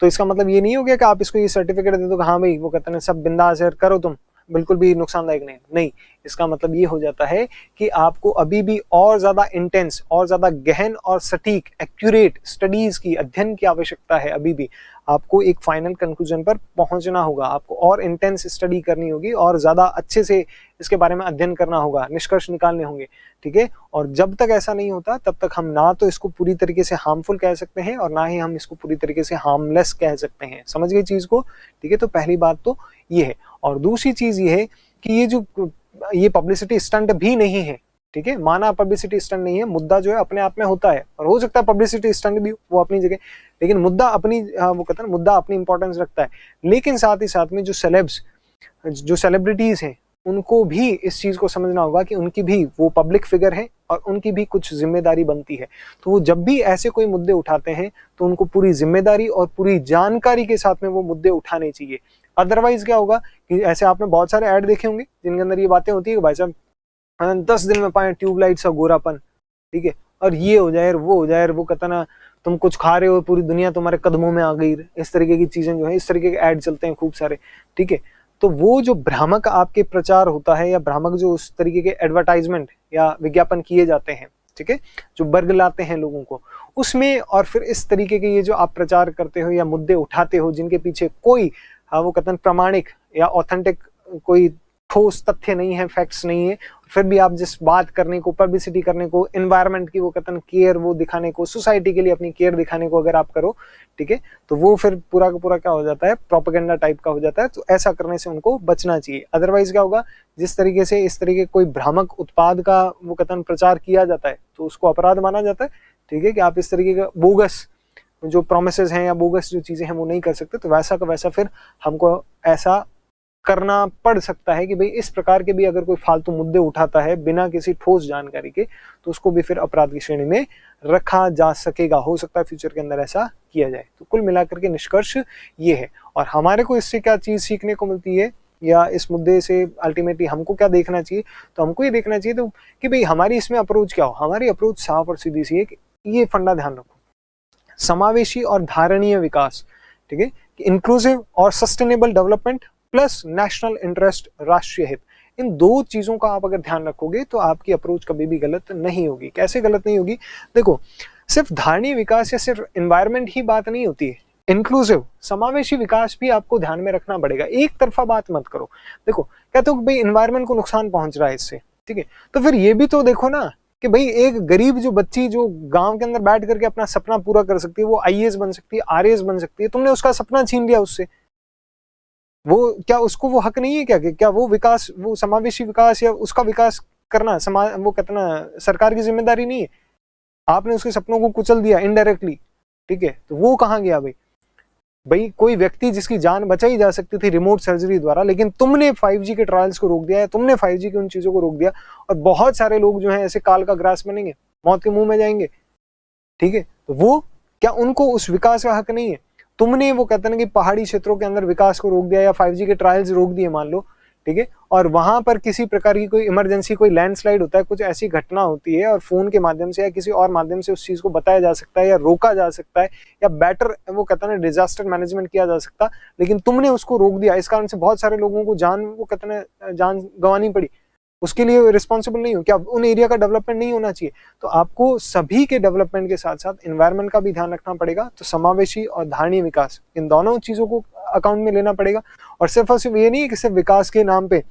तो इसका मतलब ये नहीं हो गया कि आप इसको ये सर्टिफिकेट दे दो कि हाँ भाई वो कहते हैं सब बिंदास है करो तुम, बिल्कुल भी नुकसानदायक नहीं। नहीं, इसका मतलब ये हो जाता है कि आपको अभी भी और ज्यादा इंटेंस, और ज्यादा गहन और सटीक एक्यूरेट स्टडीज की, अध्ययन की आवश्यकता है। अभी भी आपको एक फाइनल कंक्लूजन पर पहुंचना होगा, आपको और इंटेंस स्टडी करनी होगी और ज्यादा अच्छे से इसके बारे में अध्ययन करना होगा, निष्कर्ष निकालने होंगे। ठीक है, और जब तक ऐसा नहीं होता तब तक हम ना तो इसको पूरी तरीके से हार्मफुल कह सकते हैं और ना ही हम इसको पूरी तरीके से हार्मलेस कह सकते हैं। समझ गए चीज को? ठीक है, तो पहली बात तो ये है। और दूसरी चीज ये है कि ये पब्लिसिटी स्टंट भी नहीं है। ठीक है, माना पब्लिसिटी स्टंट नहीं है, मुद्दा जो है अपने आप में होता है और हो सकता है पब्लिसिटी स्टंट भी वो अपनी जगह, लेकिन मुद्दा अपनी वो कहते हैं मुद्दा अपनी इंपॉर्टेंस रखता है। लेकिन साथ ही साथ में जो सेलिब्रिटीज हैं उनको भी इस चीज को समझना होगा कि उनकी भी वो पब्लिक फिगर है और उनकी भी कुछ जिम्मेदारी बनती है। तो वो जब भी ऐसे कोई मुद्दे उठाते हैं तो उनको पूरी जिम्मेदारी और पूरी जानकारी के साथ में वो मुद्दे उठाने चाहिए। अदरवाइज क्या होगा कि ऐसे आपने बहुत सारे ऐड देखे होंगे जिनके अंदर ये बातें होती है कि भाई साहब 10 दिन में पाए ट्यूबलाइट सा गोरापन, ठीक है, और ये हो जाए वो हो जाए, वो कहता ना तुम कुछ खा रहे हो पूरी दुनिया तुम्हारे कदमों में आ गई, इस तरीके की चीजें जो है, इस तरीके के ऐड चलते हैं खूब सारे। ठीक है, तो वो जो भ्रामक आपके प्रचार होता है या भ्रामक जो उस तरीके के एडवर्टाइजमेंट या विज्ञापन किए जाते हैं, ठीक है, जो वर्ग लाते हैं लोगों को उसमें, और फिर इस तरीके के ये जो आप प्रचार करते हो या मुद्दे उठाते हो जिनके पीछे कोई वो कथन प्रमाणिक या ऑथेंटिक कोई ठोस तथ्य नहीं है, फैक्ट्स नहीं है, फिर भी आप जिस बात करने को, पब्लिसिटी करने को, एनवायरनमेंट की वो कथन केयर वो दिखाने को, सोसाइटी के लिए अपनी केयर दिखाने को अगर आप करो, ठीक है, तो वो फिर पूरा का पूरा क्या हो जाता है, प्रोपेगेंडा टाइप का हो जाता है। तो ऐसा करने से उनको बचना चाहिए। अदरवाइज क्या होगा, जिस तरीके से इस तरीके कोई भ्रामक उत्पाद का वो कथन प्रचार किया जाता है तो उसको अपराध माना जाता है। ठीक है, कि आप इस तरीके का बोगस जो प्रोमिसेस हैं या बोगस जो चीजें हैं वो नहीं कर सकते। तो वैसा का वैसा फिर हमको ऐसा करना पड़ सकता है कि भाई इस प्रकार के भी अगर कोई फालतू मुद्दे उठाता है बिना किसी ठोस जानकारी के तो उसको भी फिर अपराध की श्रेणी में रखा जा सकेगा। हो सकता है फ्यूचर के अंदर ऐसा किया जाए। तो कुल मिलाकर के निष्कर्ष ये है। और हमारे को इससे क्या चीज सीखने को मिलती है या इस मुद्दे से अल्टीमेटली हमको क्या देखना चाहिए, तो हमको ये देखना चाहिए तो कि भाई हमारी इसमें अप्रोच क्या हो। हमारी अप्रोच साफ और सीधी सी है कि ये फंडा ध्यान रखो, समावेशी और धारणीय विकास, ठीक है, इंक्लूसिव और sustainable development plus national interest, राष्ट्रीय हित, इन दो चीजों का आप अगर ध्यान रखोगे तो आपकी अप्रोच कभी भी गलत नहीं होगी। कैसे गलत नहीं होगी? देखो, सिर्फ धारणीय विकास या सिर्फ एनवायरनमेंट ही बात नहीं होती है, इंक्लूसिव समावेशी विकास भी आपको ध्यान में रखना पड़ेगा। एक तरफा बात मत करो। देखो, कहते हो भाई एनवायरनमेंट को नुकसान पहुंच रहा है इससे, ठीक है, तो फिर ये भी तो देखो ना कि भाई एक गरीब जो बच्ची जो गांव के अंदर बैठ करके अपना सपना पूरा कर सकती है, वो आईएएस बन सकती है, आरएएस बन सकती है, तुमने उसका सपना छीन लिया उससे। वो क्या उसको वो हक नहीं है क्या कि क्या वो विकास, वो समावेशी विकास या उसका विकास करना समाज वो कितना सरकार की जिम्मेदारी नहीं है? आपने उसके सपनों को कुचल दिया इनडायरेक्टली, ठीक है, तो वो कहाँ गया भाई? भाई कोई व्यक्ति जिसकी जान बचाई जा सकती थी रिमोट सर्जरी द्वारा, लेकिन तुमने 5G के ट्रायल्स को रोक दिया है, तुमने 5G की उन चीजों को रोक दिया, और बहुत सारे लोग जो हैं ऐसे काल का ग्रास बनेंगे, मौत के मुंह में जाएंगे। ठीक है, तो वो क्या उनको उस विकास का हक नहीं है? तुमने वो कहते हैं कि पहाड़ी क्षेत्रों के अंदर विकास को रोक दिया या 5G के ट्रायल्स रोक दिए मान लो, ठीक है, और वहां पर किसी प्रकार की कोई इमरजेंसी, कोई लैंडस्लाइड होता है, कुछ ऐसी घटना होती है और फोन के माध्यम से या किसी और माध्यम से उस चीज को बताया जा सकता है या रोका जा सकता है या बेटर वो कहते हैं डिजास्टर मैनेजमेंट किया जा सकता, लेकिन तुमने उसको रोक दिया, इस कारण से बहुत सारे लोगों को जान वो कहते हैं जान गंवानी पड़ी, उसके लिए रिस्पॉन्सिबल नहीं हो क्या? उन एरिया का डेवलपमेंट नहीं होना चाहिए? तो आपको सभी के डेवलपमेंट के साथ साथ एनवायरनमेंट का भी ध्यान रखना पड़ेगा। तो समावेशी और धारणीय विकास, इन दोनों चीजों को अकाउंट में लेना पड़ेगा। और सिर्फ ये नहीं है कि सिर्फ विकास के नाम पे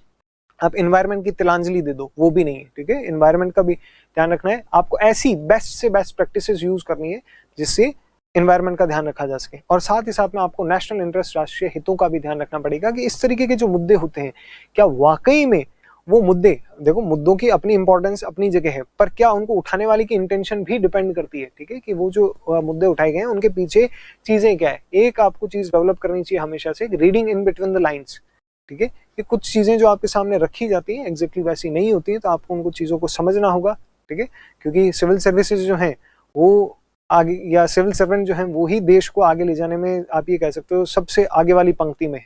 आप एनवायरनमेंट की तिलांजलि दे दो, वो भी नहीं है। ठीक है, एनवायरनमेंट का भी ध्यान रखना है। आपको ऐसी बेस्ट से बेस्ट प्रैक्टिसेस यूज करनी है जिससे एनवायरनमेंट का ध्यान रखा जा सके। और साथ ही साथ में आपको नेशनल इंटरेस्ट, राष्ट्रीय हितों का भी ध्यान रखना पड़ेगा कि इस तरीके के जो मुद्दे होते हैं क्या वाकई में वो मुद्दे, देखो मुद्दों की अपनी इंपॉर्टेंस अपनी जगह है, पर क्या उनको उठाने वाले की इंटेंशन भी डिपेंड करती है, ठीक है, कि वो जो मुद्दे उठाए गए हैं उनके पीछे चीजें क्या है। एक आपको चीज डेवलप करनी चाहिए हमेशा से, reading in between the lines, ठीक है, कि कुछ चीजें जो आपके सामने रखी जाती हैं एग्जैक्टली वैसी नहीं होती है, तो आपको उनको चीजों को समझना होगा, ठीक है, क्योंकि सिविल सर्विसेज जो है वो आगे, या सिविल सर्वेंट जो है वो ही देश को आगे ले जाने में आप ये कह सकते हो सबसे आगे वाली पंक्ति में है,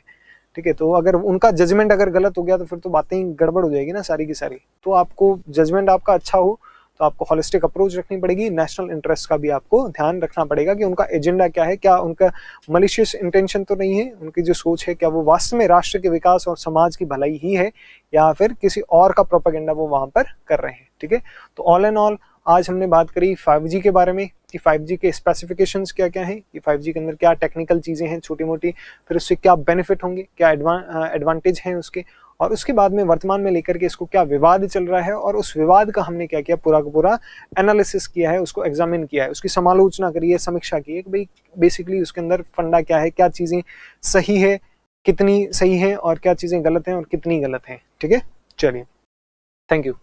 ठीक है। तो अगर उनका जजमेंट अगर गलत हो गया तो फिर तो बातें ही गड़बड़ हो जाएगी ना सारी की सारी। तो आपको जजमेंट आपका अच्छा हो तो आपको होलिस्टिक अप्रोच रखनी पड़ेगी, नेशनल इंटरेस्ट का भी आपको ध्यान रखना पड़ेगा कि उनका एजेंडा क्या है, क्या उनका मलिशियस इंटेंशन तो नहीं है, उनकी जो सोच है क्या वो वास्तव में राष्ट्र के विकास और समाज की भलाई ही है, या फिर किसी और का प्रोपेगेंडा वो वहां पर कर रहे हैं, ठीक है। तो ऑल एंड ऑल आज हमने बात करी 5G के बारे में कि 5G के स्पेसिफिकेशंस क्या क्या हैं, कि 5G के अंदर क्या टेक्निकल चीज़ें हैं छोटी मोटी, फिर उससे क्या बेनिफिट होंगे, क्या एडवांटेज हैं उसके, और उसके बाद में वर्तमान में लेकर के इसको क्या विवाद चल रहा है, और उस विवाद का हमने क्या किया, पूरा का पूरा एनालिसिस किया है, उसको एग्जामिन किया है, उसकी समालोचना करी है, समीक्षा की है कि भाई बेसिकली उसके अंदर फंडा क्या है, क्या चीज़ें सही है, कितनी सही है, और क्या चीज़ें गलत हैं और कितनी गलत हैं, ठीक है। चलिए, थैंक यू।